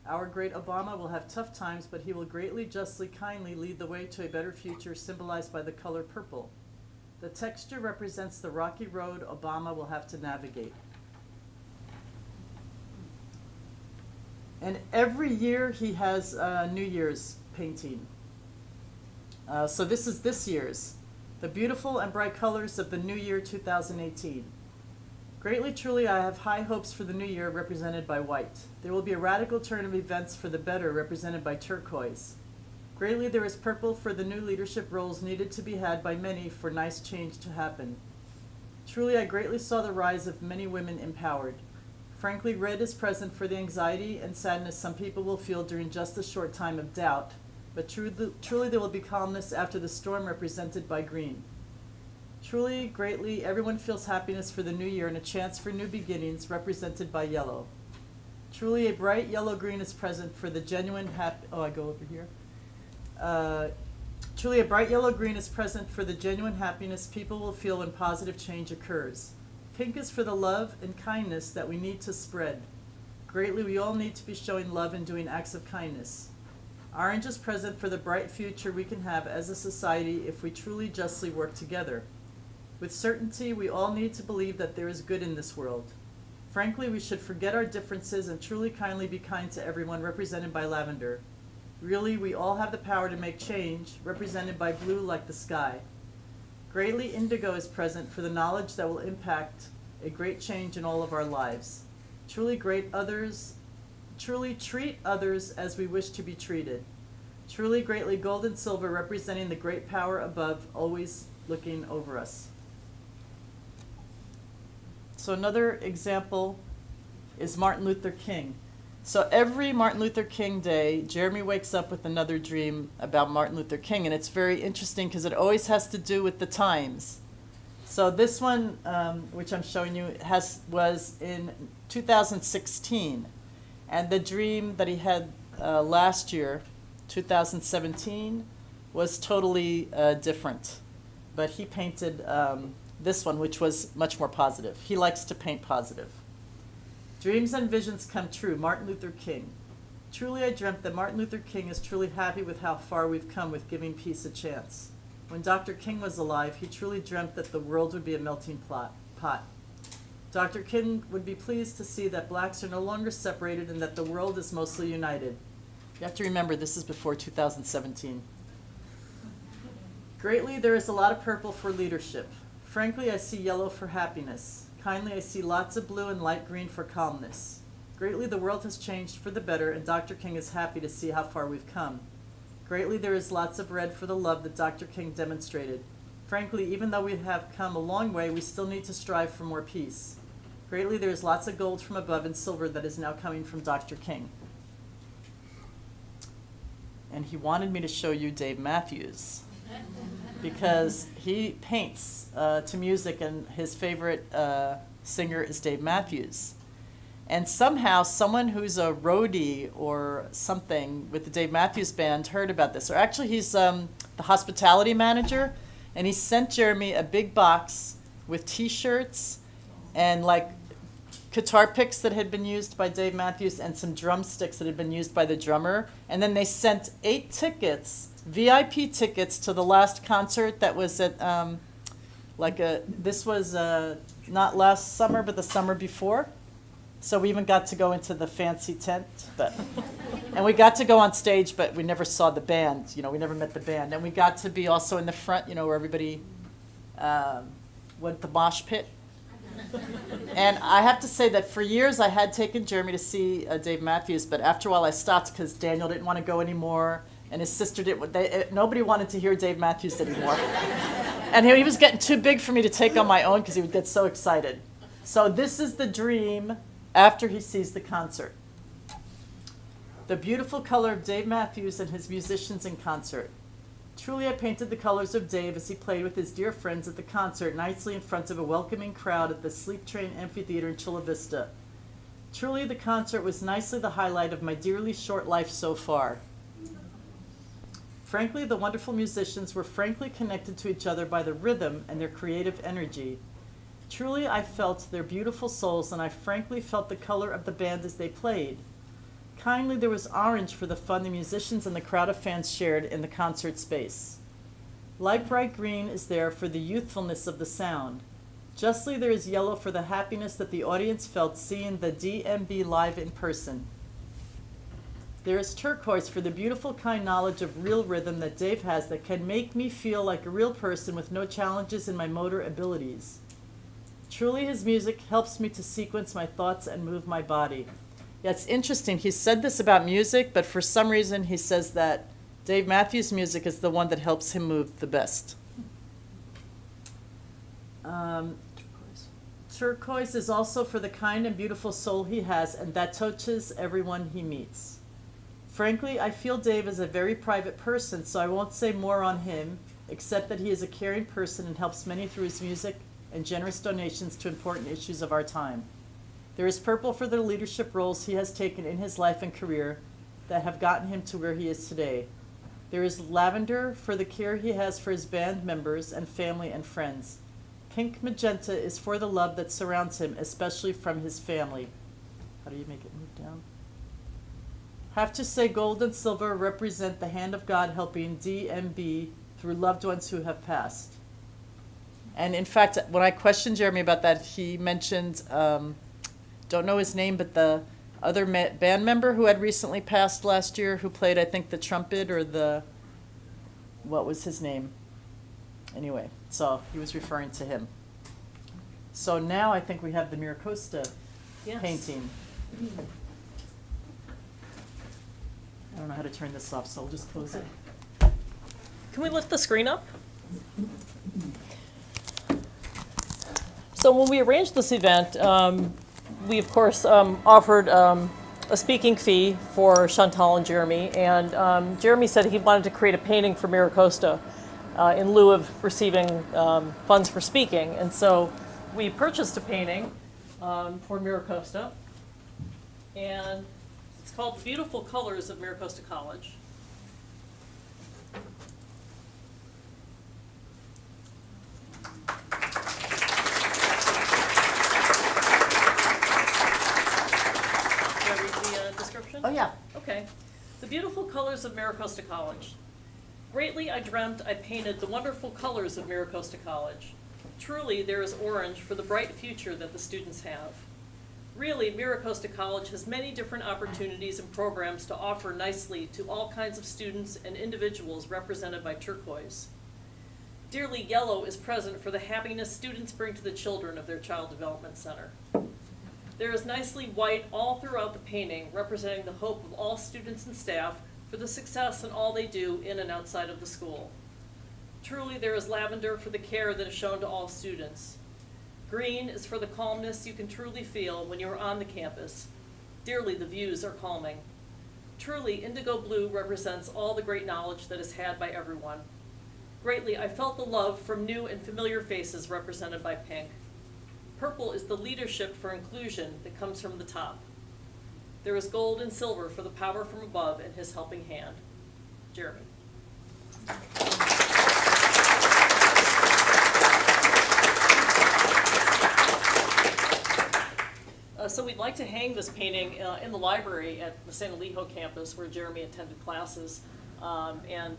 Our great Obama will have tough times, but he will greatly, justly, kindly lead the way to a better future, symbolized by the color purple. The texture represents the rocky road Obama will have to navigate. And every year he has a New Year's painting. So this is this year's, the beautiful and bright colors of the New Year 2018. Greatly, truly, I have high hopes for the new year, represented by white. There will be a radical turn of events for the better, represented by turquoise. Greatly, there is purple for the new leadership roles needed to be had by many for nice change to happen. Truly, I greatly saw the rise of many women empowered. Frankly, red is present for the anxiety and sadness some people will feel during just a short time of doubt, but truly there will be calmness after the storm, represented by green. Truly, greatly, everyone feels happiness for the new year and a chance for new beginnings, represented by yellow. Truly, a bright yellow-green is present for the genuine Truly, a bright yellow-green is present for the genuine happiness people will feel when positive change occurs. Pink is for the love and kindness that we need to spread. Greatly, we all need to be showing love and doing acts of kindness. Orange is present for the bright future we can have as a society if we truly justly work together. With certainty, we all need to believe that there is good in this world. Frankly, we should forget our differences and truly kindly be kind to everyone, represented by lavender. Really, we all have the power to make change, represented by blue like the sky. Greatly, indigo is present for the knowledge that will impact a great change in all of our lives. Truly treat others as we wish to be treated. Truly, greatly, gold and silver, representing the great power above, always looking over us. So another example is Martin Luther King. So every Martin Luther King Day, Jeremy wakes up with another dream about Martin Luther King, and it's very interesting because it always has to do with the times. So this one, which I'm showing you, was in 2016, and the dream that he had last year, 2017, was totally different. But he painted this one, which was much more positive. He likes to paint positive. Dreams and visions come true, Martin Luther King. Truly, I dreamt that Martin Luther King is truly happy with how far we've come with giving peace a chance. When Dr. King was alive, he truly dreamt that the world would be a melting pot. Dr. King would be pleased to see that blacks are no longer separated and that the world is mostly united. You have to remember, this is before 2017. Greatly, there is a lot of purple for leadership. Frankly, I see yellow for happiness. Kindly, I see lots of blue and light green for calmness. Greatly, the world has changed for the better, and Dr. King is happy to see how far we've come. Greatly, there is lots of red for the love that Dr. King demonstrated. Frankly, even though we have come a long way, we still need to strive for more peace. Greatly, there is lots of gold from above and silver that is now coming from Dr. King. And he wanted me to show you Dave Matthews, because he paints to music, and his favorite singer is Dave Matthews. And somehow someone who's a roadie or something with the Dave Matthews Band heard about this. Or actually, he's the hospitality manager, and he sent Jeremy a big box with T-shirts and like guitar picks that had been used by Dave Matthews and some drumsticks that had been used by the drummer. And then they sent 8 tickets, VIP tickets, to the last concert that was at this was not last summer, but the summer before. So we even got to go into the fancy tent, and we got to go on stage, but we never saw the band. We never met the band. And we got to be also in the front, where everybody went the mosh pit. And I have to say that for years I had taken Jeremy to see Dave Matthews, but after a while I stopped because Daniel didn't want to go anymore, and his sister didn't. Nobody wanted to hear Dave Matthews anymore. And he was getting too big for me to take on my own because he would get so excited. So this is the dream after he sees the concert. The beautiful color of Dave Matthews and his musicians in concert. Truly, I painted the colors of Dave as he played with his dear friends at the concert, nicely in front of a welcoming crowd at the Sleep Train Amphitheater in Chula Vista. Truly, the concert was nicely the highlight of my dearly short life so far. Frankly, the wonderful musicians were frankly connected to each other by the rhythm and their creative energy. Truly, I felt their beautiful souls, and I frankly felt the color of the band as they played. Kindly, there was orange for the fun the musicians and the crowd of fans shared in the concert space. Light bright green is there for the youthfulness of the sound. Justly, there is yellow for the happiness that the audience felt seeing the DMB live in person. There is turquoise for the beautiful, kind knowledge of real rhythm that Dave has that can make me feel like a real person with no challenges in my motor abilities. Truly, his music helps me to sequence my thoughts and move my body. Yeah, it's interesting. He said this about music, but for some reason he says that Dave Matthews' music is the one that helps him move the best. Turquoise is also for the kind and beautiful soul he has, and that touches everyone he meets. Frankly, I feel Dave is a very private person, so I won't say more on him, except that he is a caring person and helps many through his music and generous donations to important issues of our time. There is purple for the leadership roles he has taken in his life and career that have gotten him to where he is today. There is lavender for the care he has for his band members and family and friends. Pink magenta is for the love that surrounds him, especially from his family. How do you make it move down? Have to say gold and silver represent the hand of God helping DMB through loved ones who have passed. And in fact, when I questioned Jeremy about that, he mentioned, don't know his name, but the other band member who had recently passed last year, who played, I think, the trumpet or what was his name? Anyway, so he was referring to him. So now I think we have the Miracosta painting. I don't know how to turn this off, so I'll just close it. Can we lift the screen up? So when we arranged this event, we of course offered a speaking fee for Chantal and Jeremy, and Jeremy said he wanted to create a painting for Miracosta in lieu of receiving funds for speaking. And so we purchased a painting for Miracosta, and it's called Beautiful Colors of Miracosta College. Oh, yeah. Okay. The beautiful colors of Miracosta College. Greatly I dreamt I painted the wonderful colors of Miracosta College. Truly there is orange for the bright future that the students have. Really, Miracosta College has many different opportunities and programs to offer nicely to all kinds of students and individuals represented by turquoise. Dearly yellow is present for the happiness students bring to the children of their Child Development Center. There is nicely white all throughout the painting, representing the hope of all students and staff for the success in all they do in and outside of the school. Truly, there is lavender for the care that is shown to all students. Green is for the calmness you can truly feel when you are on the campus. Dearly, the views are calming. Truly, indigo blue represents all the great knowledge that is had by everyone. Greatly, I felt the love from new and familiar faces represented by pink. Purple is the leadership for inclusion that comes from the top. There is gold and silver for the power from above and his helping hand. Jeremy. So we'd like to hang this painting in the library at the San Elijo campus where Jeremy attended classes. And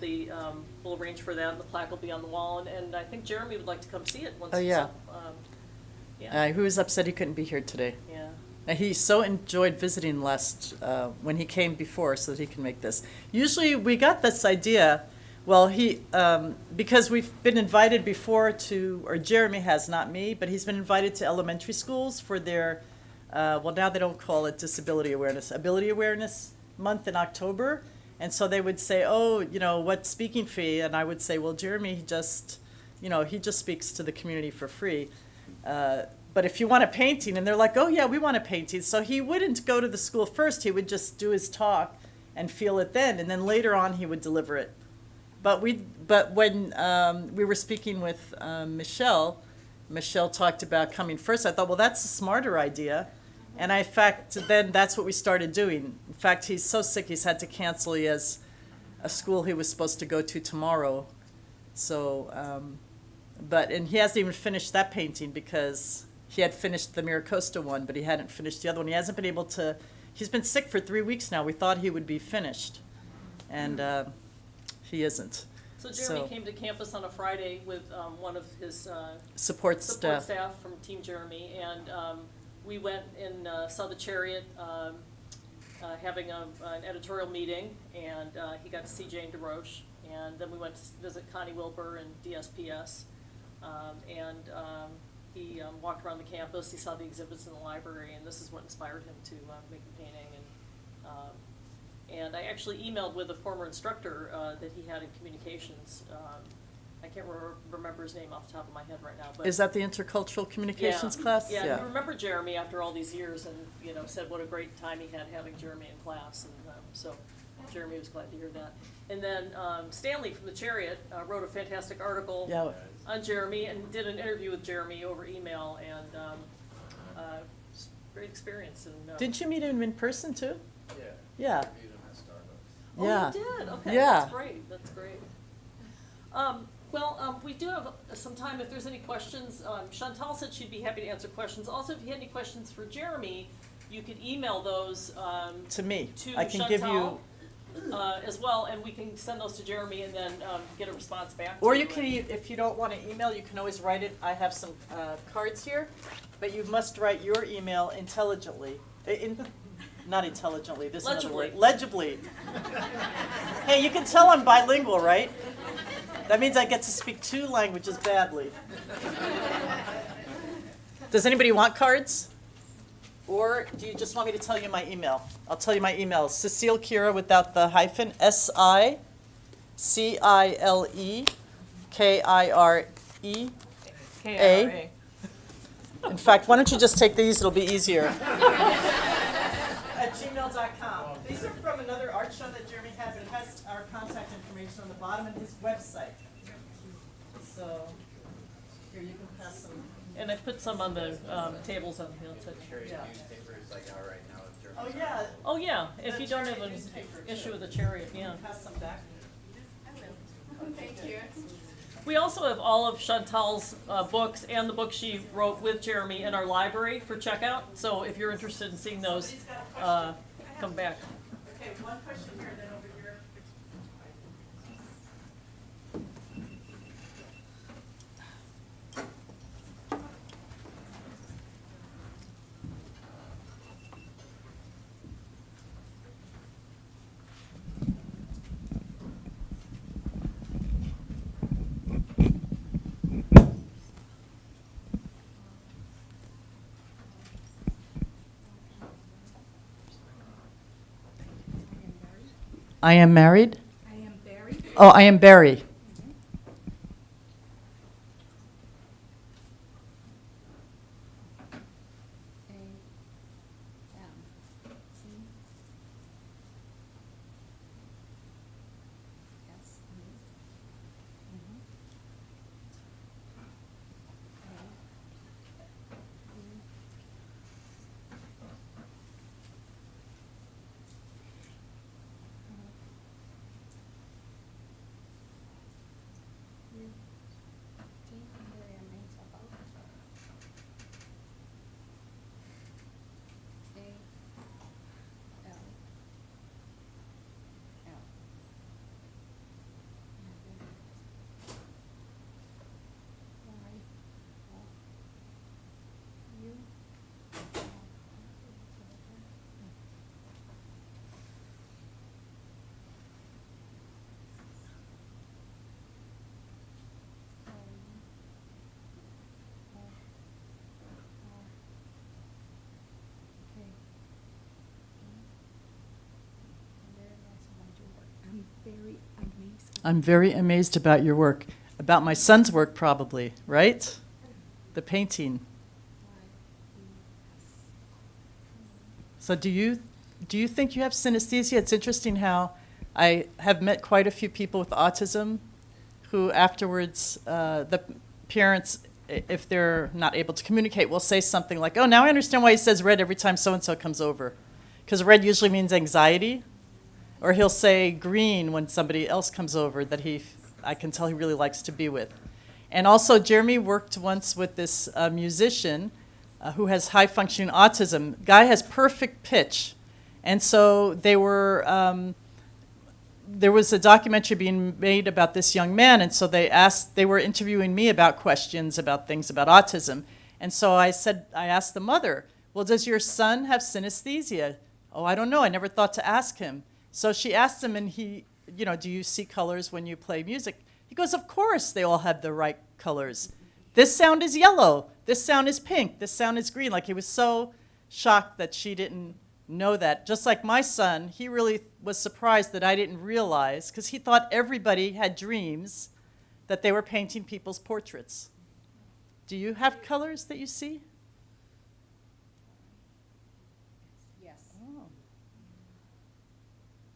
we'll arrange for that, and the plaque will be on the wall. And I think Jeremy would like to come see it once it's up. He was upset he couldn't be here today. Yeah. He so enjoyed visiting when he came before so that he can make this. Usually we got this idea, well, because we've been invited before or Jeremy has, not me, but he's been invited to elementary schools for their, now they don't call it Ability Awareness Month in October. And so they would say, what speaking fee? And I would say, well, Jeremy, he just speaks to the community for free. But if you want a painting, and they're like, oh yeah, we want a painting. So he wouldn't go to the school first. He would just do his talk and feel it then. And then later on he would deliver it. But when we were speaking with Michelle talked about coming first. I thought, well, that's a smarter idea. And in fact, then that's what we started doing. In fact, he's so sick he's had to cancel. He has a school he was supposed to go to tomorrow. So, and he hasn't even finished that painting because he had finished the Miracosta one, but he hadn't finished the other one. He hasn't been able to, he's been sick for 3 weeks now. We thought he would be finished, and he isn't. So Jeremy came to campus on a Friday with one of his support staff from Team Jeremy, and we went and saw the Chariot having an editorial meeting, and he got to see Jane DeRoche, and then we went to visit Connie Wilbur and DSPS, he walked around the campus, he saw the exhibits in the library, and this is what inspired him to make the painting. And I actually emailed with a former instructor that he had in communications, I can't remember his name off the top of my head right now. But Is that the intercultural communications class? Yeah, you remember Jeremy after all these years and, said what a great time he had having Jeremy in class. And so Jeremy was glad to hear that. And then Stanley from the Chariot wrote a fantastic article on Jeremy and did an interview with Jeremy over email, and it's a great experience. And, Didn't you meet him in person too? Yeah. Yeah. I meet him at Starbucks. Oh, Yeah. you did? Okay, Yeah. that's great, that's great. We do have some time if there's any questions. Chantal said she'd be happy to answer questions. Also, if you had any questions for Jeremy, you could email those To me. to I can Chantal give you, as well, and we can send those to Jeremy and then get a response back or to you can, if you don't want to email, you can always write it. I have some cards here, but you must write your email intelligently. Not intelligently, this is another word. Legibly. Hey, you can tell I'm bilingual, right? That means I get to speak 2 languages badly. Does anybody want cards? Or do you just want me to tell you my email? I'll tell you my email. Cecile Kira without the hyphen, SICILEKIREA. KIRA. In fact, why don't you just take these? It'll be easier. At gmail.com. These are from another art show that Jeremy had, but it has our contact information on the bottom and his website. So, here, you can pass some. And I put some on the tables on the hill too. Chariot newspaper is like out right now. With German. Oh, yeah. Oh, yeah, if The you don't have Chariot an newspaper, issue too. with the Chariot, yeah. Pass some back. Thank you. We also have all of Chantal's books and the book she wrote with Jeremy in our library for checkout. So if you're interested in seeing those, come back. Okay, one question here, then over here. I am married. I am Barry. Oh, I am Barry. I'm very amazed about your work. About my son's work, probably, right? The painting. So do you think you have synesthesia? It's interesting how I have met quite a few people with autism who afterwards, the parents, if they're not able to communicate, will say something like, oh, now I understand why he says red every time so-and-so comes over. Because red usually means anxiety. Or he'll say green when somebody else comes over that I can tell he really likes to be with. And also, Jeremy worked once with this musician who has high-functioning autism. Guy has perfect pitch. And so there was a documentary being made about this young man, and so they were interviewing me about questions about things about autism. And so I asked the mother, well, does your son have synesthesia? Oh, I don't know, I never thought to ask him. So she asked him, and he, do you see colors when you play music? He goes, of course, they all have the right colors. This sound is yellow, this sound is pink, this sound is green. Like, he was so shocked that she didn't know that. Just like my son, he really was surprised that I didn't realize, because he thought everybody had dreams that they were painting people's portraits. Do you have colors that you see? Yes. Oh.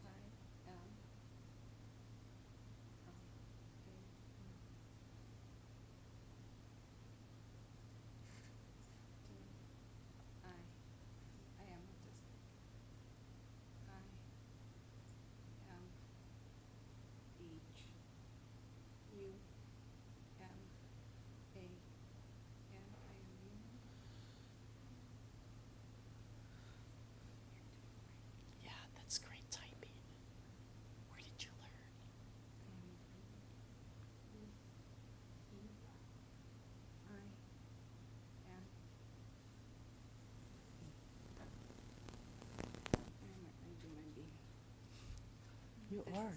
I am I am autistic. I am H U M A N. I am human. Yeah, that's great typing. Where did you learn? You are.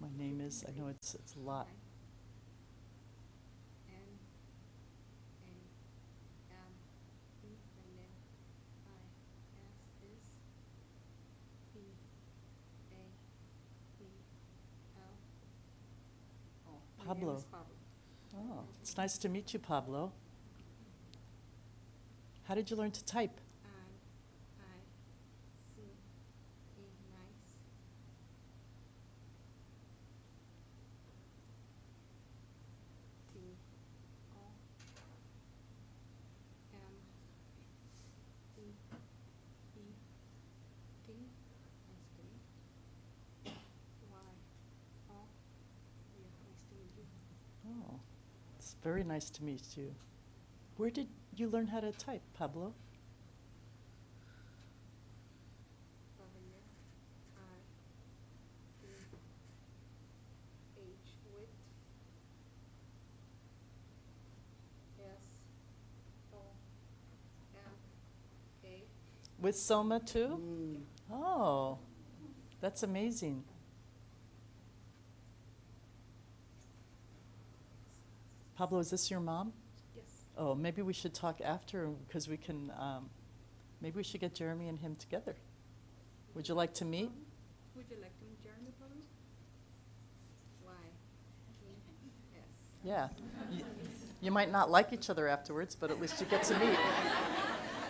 My name is, I know it's a lot. Pablo. Oh, it's nice to meet you, Pablo. How did you learn to type? Oh, it's very nice to meet you. Where did you learn how to type, Pablo? With Soma too? Oh, that's amazing. Pablo, is this your mom? Yes. Oh, maybe we should talk after because we can, maybe we should get Jeremy and him together. Would you like to meet? Would you like to meet Jeremy, Pablo? Why? Yes. Yeah. You might not like each other afterwards, but at least you get to meet.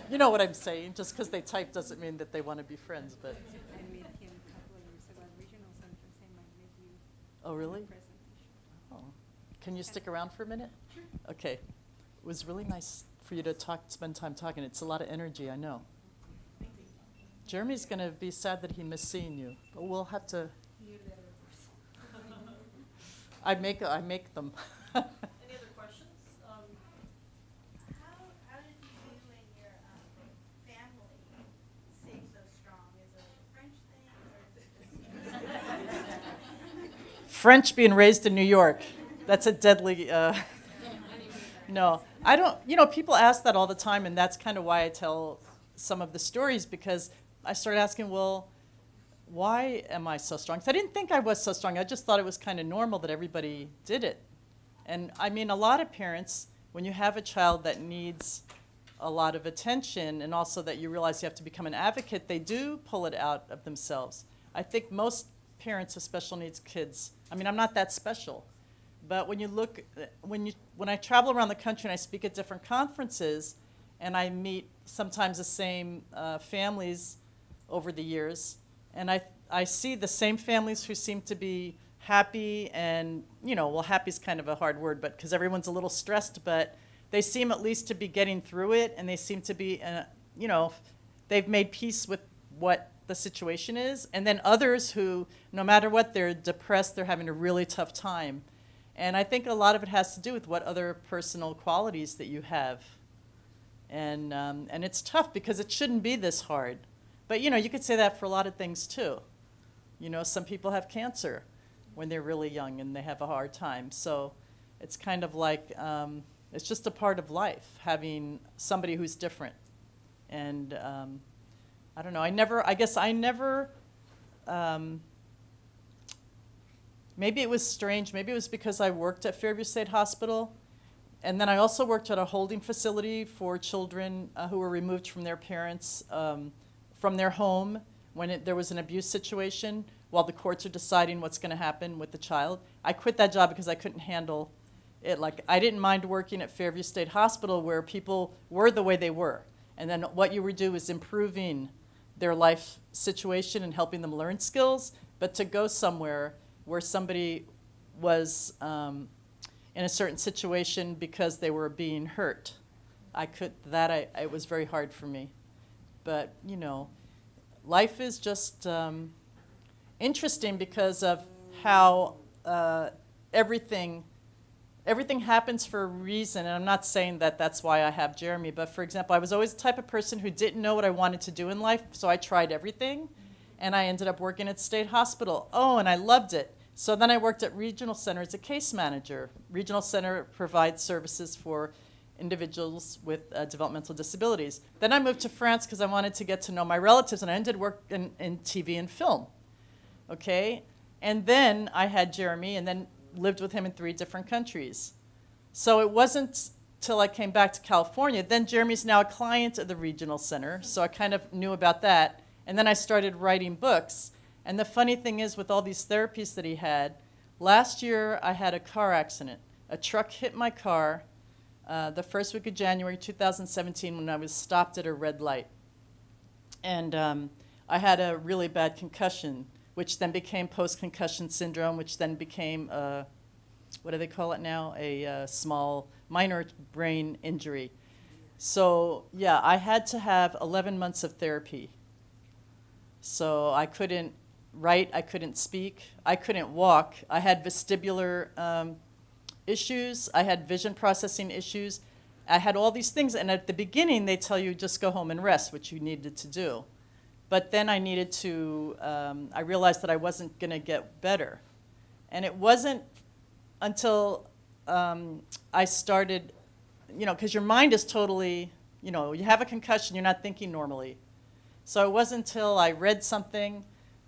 You know what I'm saying? Just because they type doesn't mean that they want to be friends, but. I met him a couple of years ago at Regional Center. Same I met you. Oh, really? Presentation. Oh. Can you stick around for a minute? Sure. Okay. It was really nice for you to spend time talking. It's a lot of energy, I know. Jeremy's going to be sad that he missed seeing you, but we'll have to. I make them. Any other questions? How did you and your family stay so strong? Is it a French thing, or is it just French being raised in New York. That's a deadly, no. I don't, people ask that all the time, and that's kind of why I tell some of the stories, because I started asking, well, why am I so strong? 'Cause I didn't think I was so strong. I just thought it was kind of normal that everybody did it. And I mean, a lot of parents, when you have a child that needs a lot of attention and also that you realize you have to become an advocate, they do pull it out of themselves. I think most parents of special needs kids, I mean, I'm not that special, but when you look, when I travel around the country and I speak at different conferences and I meet sometimes the same families over the years, and I see the same families who seem to be happy and, well, happy is kind of a hard word, but because everyone's a little stressed, but they seem at least to be getting through it, and they seem to be, they've made peace with what the situation is. And then others who, no matter what, they're depressed, they're having a really tough time. And I think a lot of it has to do with what other personal qualities that you have. And it's tough because it shouldn't be this hard. But, you could say that for a lot of things, too. Some people have cancer when they're really young and they have a hard time. So it's kind of like, it's just a part of life, having somebody who's different. And I don't know, maybe it was strange. Maybe it was because I worked at Fairview State Hospital. And then I also worked at a holding facility for children who were removed from their parents, from their home when there was an abuse situation while the courts are deciding what's going to happen with the child. I quit that job because I couldn't handle it. Like, I didn't mind working at Fairview State Hospital where people were the way they were. And then what you would do is improving their life situation and helping them learn skills. But to go somewhere where somebody was in a certain situation because they were being hurt, it was very hard for me. But, you know, life is just interesting because of how everything happens for a reason. And I'm not saying that that's why I have Jeremy, but for example, I was always the type of person who didn't know what I wanted to do in life, so I tried everything, and I ended up working at State Hospital. Oh, and I loved it. So then I worked at Regional Center as a case manager. Regional Center provides services for individuals with developmental disabilities. Then I moved to France because I wanted to get to know my relatives, and I ended work in TV and film. Okay? And then I had Jeremy, and then lived with him in 3 different countries. So it wasn't till I came back to California. Then Jeremy's now a client of the Regional Center, so I kind of knew about that. And then I started writing books. And the funny thing is, with all these therapies that he had, last year I had a car accident. A truck hit my car the first week of January 2017 when I was stopped at a red light. And I had a really bad concussion, which then became post-concussion syndrome, which then became, what do they call it now? A small, minor brain injury. So yeah, I had to have 11 months of therapy. So I couldn't write, I couldn't speak, I couldn't walk. I had vestibular issues, I had vision processing issues. I had all these things, and at the beginning they tell you just go home and rest, which you needed to do. But then I needed to, I realized that I wasn't going to get better. And it wasn't until I started, you know, because your mind is totally, you know, you have a concussion, you're not thinking normally. So it wasn't until I read something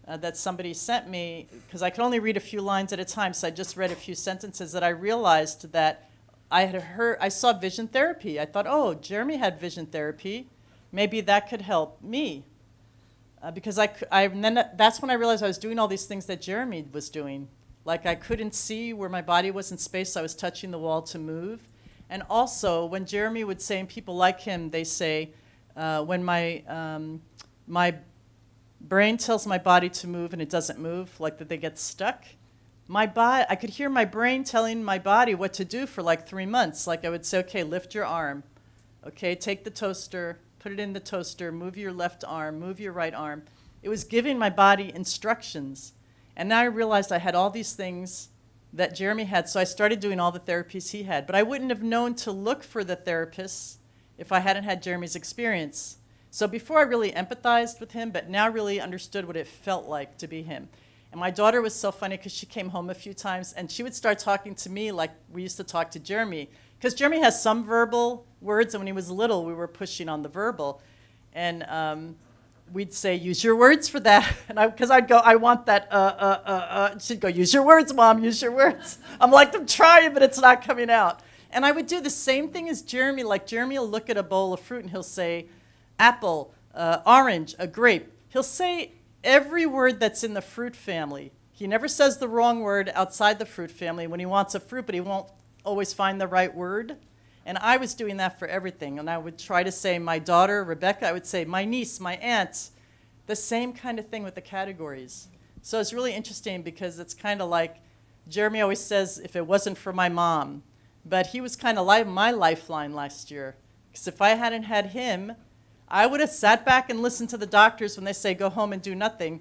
that somebody sent me, because I could only read a few lines at a time, so I just read a few sentences, that I realized that I saw vision therapy. I thought, oh, Jeremy had vision therapy. Maybe that could help me. Because that's when I realized I was doing all these things that Jeremy was doing. Like, I couldn't see where my body was in space, so I was touching the wall to move. And also, when Jeremy would say, and people like him, they say, when my brain tells my body to move and it doesn't move, like that they get stuck, I could hear my brain telling my body what to do for like 3 months. Like, I would say, okay, lift your arm. Okay, take the toaster, put it in the toaster, move your left arm, move your right arm. It was giving my body instructions. And now I realized I had all these things that Jeremy had, so I started doing all the therapies he had. But I wouldn't have known to look for the therapists if I hadn't had Jeremy's experience. So before I really empathized with him, but now really understood what it felt like to be him. And my daughter was so funny because she came home a few times and she would start talking to me like we used to talk to Jeremy. Because Jeremy has some verbal words, and when he was little, we were pushing on the verbal. And we'd say, use your words for that. And because I'd go, I want that, she'd go, use your words, Mom, use your words. I'm like, I'm trying, but it's not coming out. And I would do the same thing as Jeremy. Like, Jeremy will look at a bowl of fruit and he'll say, apple, orange, a grape. He'll say every word that's in the fruit family. He never says the wrong word outside the fruit family when he wants a fruit, but he won't always find the right word. And I was doing that for everything. And I would try to say my daughter, Rebecca, I would say my niece, my aunt, the same kind of thing with the categories. So it's really interesting because it's kind of like Jeremy always says, if it wasn't for my mom. But he was kind of like my lifeline last year. Because if I hadn't had him, I would have sat back and listened to the doctors when they say go home and do nothing.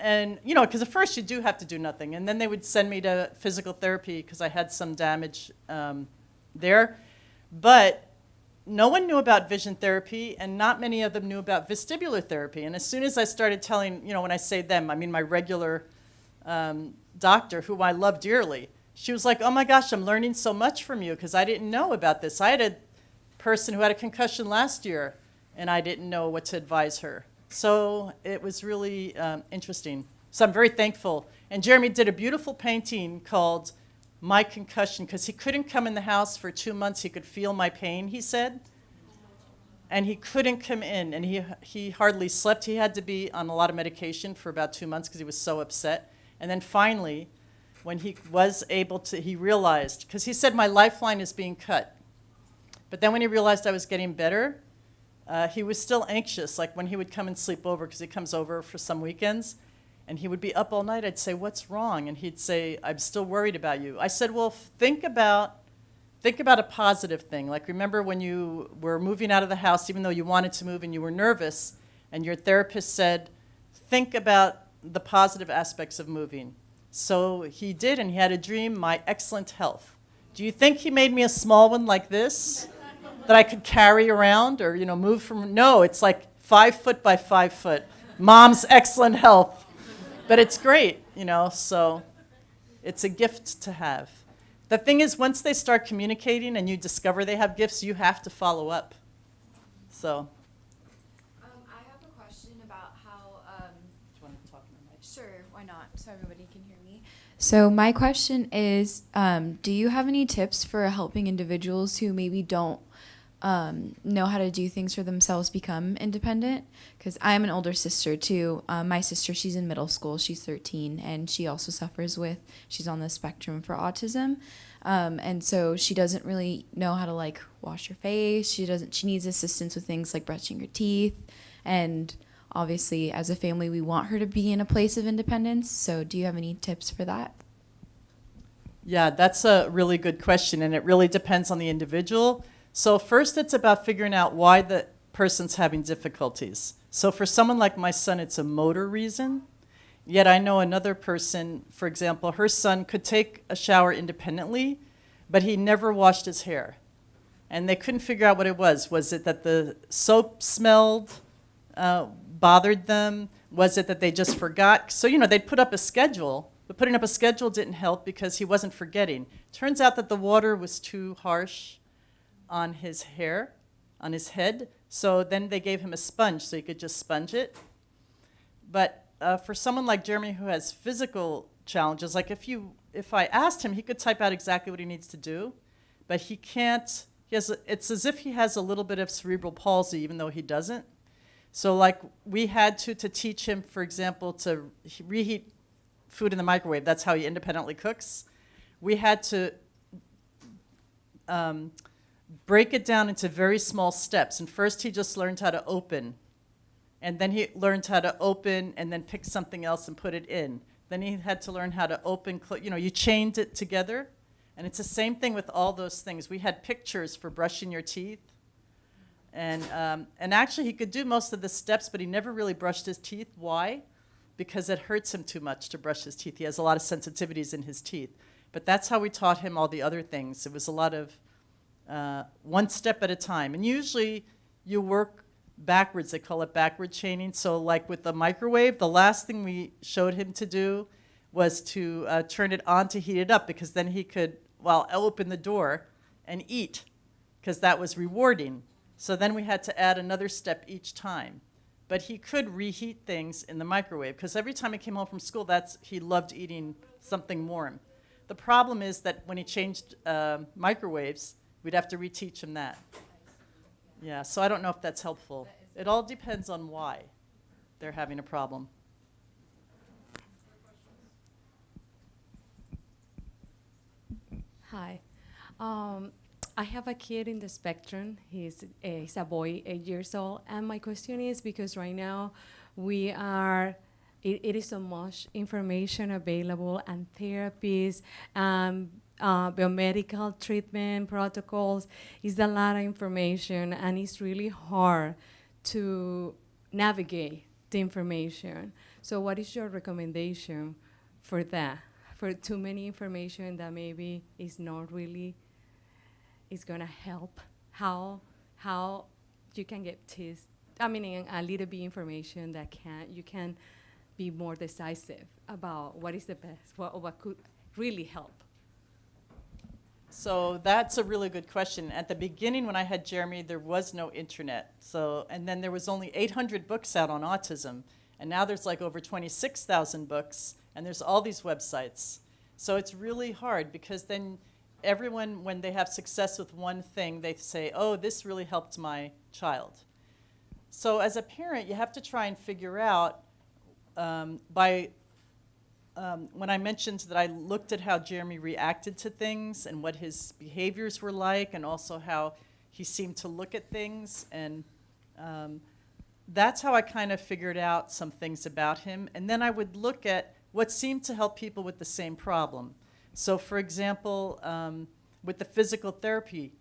And, you know, because at first you do have to do nothing. And then they would send me to physical therapy because I had some damage there. But no one knew about vision therapy, and not many of them knew about vestibular therapy. And as soon as I started telling, you know, when I say them, I mean my regular doctor, who I love dearly, she was like, oh my gosh, I'm learning so much from you because I didn't know about this. I had a person who had a concussion last year, and I didn't know what to advise her. So it was really interesting. So I'm very thankful. And Jeremy did a beautiful painting called my concussion, because he couldn't come in the house for 2 months. He could feel my pain, he said. And he couldn't come in, and he hardly slept. He had to be on a lot of medication for about 2 months because he was so upset. And then finally, when he was able to, he realized, because he said, my lifeline is being cut. But then when he realized I was getting better, he was still anxious, like when he would come and sleep over, because he comes over for some weekends, and he would be up all night. I'd say, what's wrong? And he'd say, I'm still worried about you. I said, well, think about a positive thing. Like, remember when you were moving out of the house, even though you wanted to move and you were nervous, and your therapist said, think about the positive aspects of moving. So he did, and he had a dream, my excellent health. Do you think he made me a small one like this that I could carry around or, move from? No, it's like 5 foot by 5 foot. Mom's excellent health. But it's great, so it's a gift to have. The thing is, once they start communicating and you discover they have gifts, you have to follow up. So. I have a question about how. Do you want to talk in the mic? Sure, why not? So everybody can hear me. So my question is, do you have any tips for helping individuals who maybe don't know how to do things for themselves become independent? Because I am an older sister too. My sister, she's in middle school, she's 13, and she also suffers with, she's on the spectrum for autism. And so she doesn't really know how to wash her face. She needs assistance with things like brushing her teeth. And obviously as a family, we want her to be in a place of independence. So do you have any tips for that? Yeah, that's a really good question, and it really depends on the individual. So first, it's about figuring out why the person's having difficulties. So for someone like my son, it's a motor reason. Yet I know another person, for example, her son could take a shower independently, but he never washed his hair. And they couldn't figure out what it was. Was it that the soap smelled, bothered them? Was it that they just forgot? So, they'd put up a schedule, but putting up a schedule didn't help because he wasn't forgetting. Turns out that the water was too harsh on his hair, on his head, so then they gave him a sponge so he could just sponge it. But for someone like Jeremy who has physical challenges, like if I asked him, he could type out exactly what he needs to do, but he can't. It's as if he has a little bit of cerebral palsy, even though he doesn't. So we had to teach him, for example, to reheat food in the microwave. That's how he independently cooks. We had to break it down into very small steps. And first he just learned how to open. And then he learned how to open and then pick something else and put it in. Then he had to learn how to open, you chained it together. And it's the same thing with all those things. We had pictures for brushing your teeth. And actually he could do most of the steps, but he never really brushed his teeth. Why? Because it hurts him too much to brush his teeth. He has a lot of sensitivities in his teeth. But that's how we taught him all the other things. It was a lot of one step at a time. And usually you work backwards. They call it backward chaining. So like with the microwave, the last thing we showed him to do was to turn it on to heat it up, because then he could, open the door and eat, because that was rewarding. So then we had to add another step each time. But he could reheat things in the microwave, because every time he came home from school, he loved eating something warm. The problem is that when he changed microwaves, we'd have to reteach him that. Yeah, so I don't know if that's helpful. It all depends on why they're having a problem. Hi. I have a kid in the spectrum. He's a boy, 8 years old. And my question is, because right now it is so much information available, and therapies, biomedical treatment protocols. It's a lot of information, and it's really hard to navigate the information. So what is your recommendation for that? For too many information that maybe is not really is gonna help. How you can get a little bit information that you can be more decisive about what is the best, what could really help. So that's a really good question. At the beginning, when I had Jeremy, there was no internet. And then there was only 800 books out on autism. And now there's over 26,000 books, and there's all these websites. So it's really hard because then everyone, when they have success with one thing, they say, oh, this really helped my child. So as a parent, you have to try and figure out when I mentioned that I looked at how Jeremy reacted to things and what his behaviors were like, and also how he seemed to look at things, and that's how I kind of figured out some things about him. And then I would look at what seemed to help people with the same problem. So for example, with the physical therapy,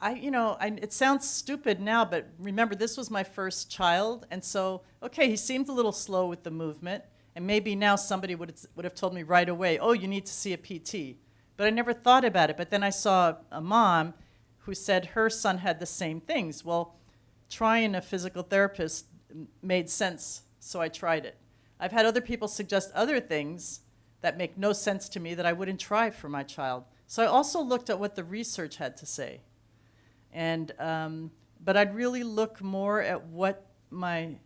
it sounds stupid now, but remember, this was my first child, and so, okay, he seemed a little slow with the movement, and maybe now somebody would have told me right away, oh, you need to see a PT. But I never thought about it. But then I saw a mom who said her son had the same things. Well, trying a physical therapist made sense, so I tried it. I've had other people suggest other things that make no sense to me that I wouldn't try for my child. So I also looked at what the research had to say. And, but I'd really look more at what my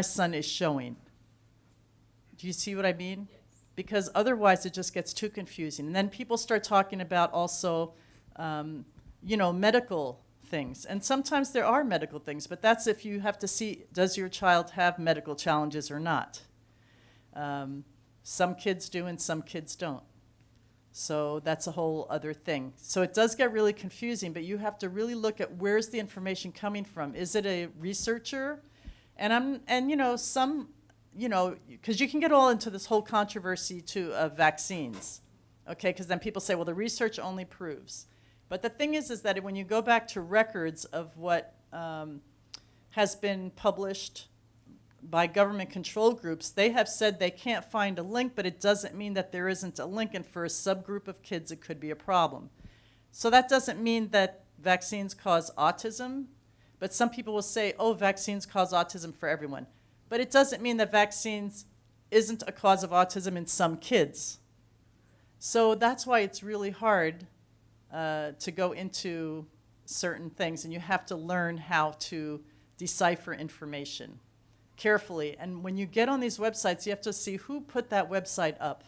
son is showing. Do you see what I mean? Yes. Because otherwise it just gets too confusing. And then people start talking about also, medical things. And sometimes there are medical things, but that's if you have to see, does your child have medical challenges or not? Some kids do and some kids don't. So that's a whole other thing. So it does get really confusing, but you have to really look at where's the information coming from. Is it a researcher? Because you can get all into this whole controversy too of vaccines, okay? Because then people say, well, the research only proves. But the thing is that when you go back to records of what has been published by government control groups, they have said they can't find a link, but it doesn't mean that there isn't a link, and for a subgroup of kids it could be a problem. So that doesn't mean that vaccines cause autism, but some people will say, oh, vaccines cause autism for everyone. But it doesn't mean that vaccines isn't a cause of autism in some kids. So that's why it's really hard to go into certain things, and you have to learn how to decipher information carefully. And when you get on these websites, you have to see who put that website up.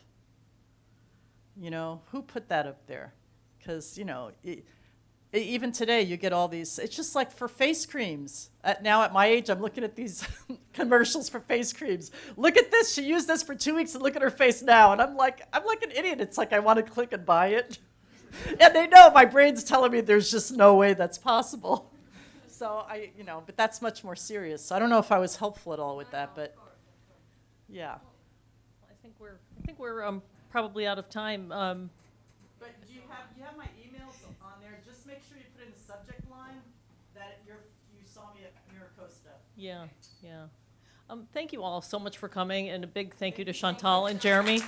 Who put that up there? Because, even today you get all these, it's just like for face creams. Now at my age, I'm looking at these commercials for face creams. Look at this, she used this for 2 weeks and look at her face now. And I'm like an idiot. It's like I want to click and buy it. And they know, my brain's telling me there's just no way that's possible. So but that's much more serious. So I don't know if I was helpful at all with that, but yeah. I think we're probably out of time. But you have my emails on there. Just make sure you put in the subject line that you saw me at Miracosta. Yeah. Thank you all so much for coming, and a big thank you to Chantal and Jeremy.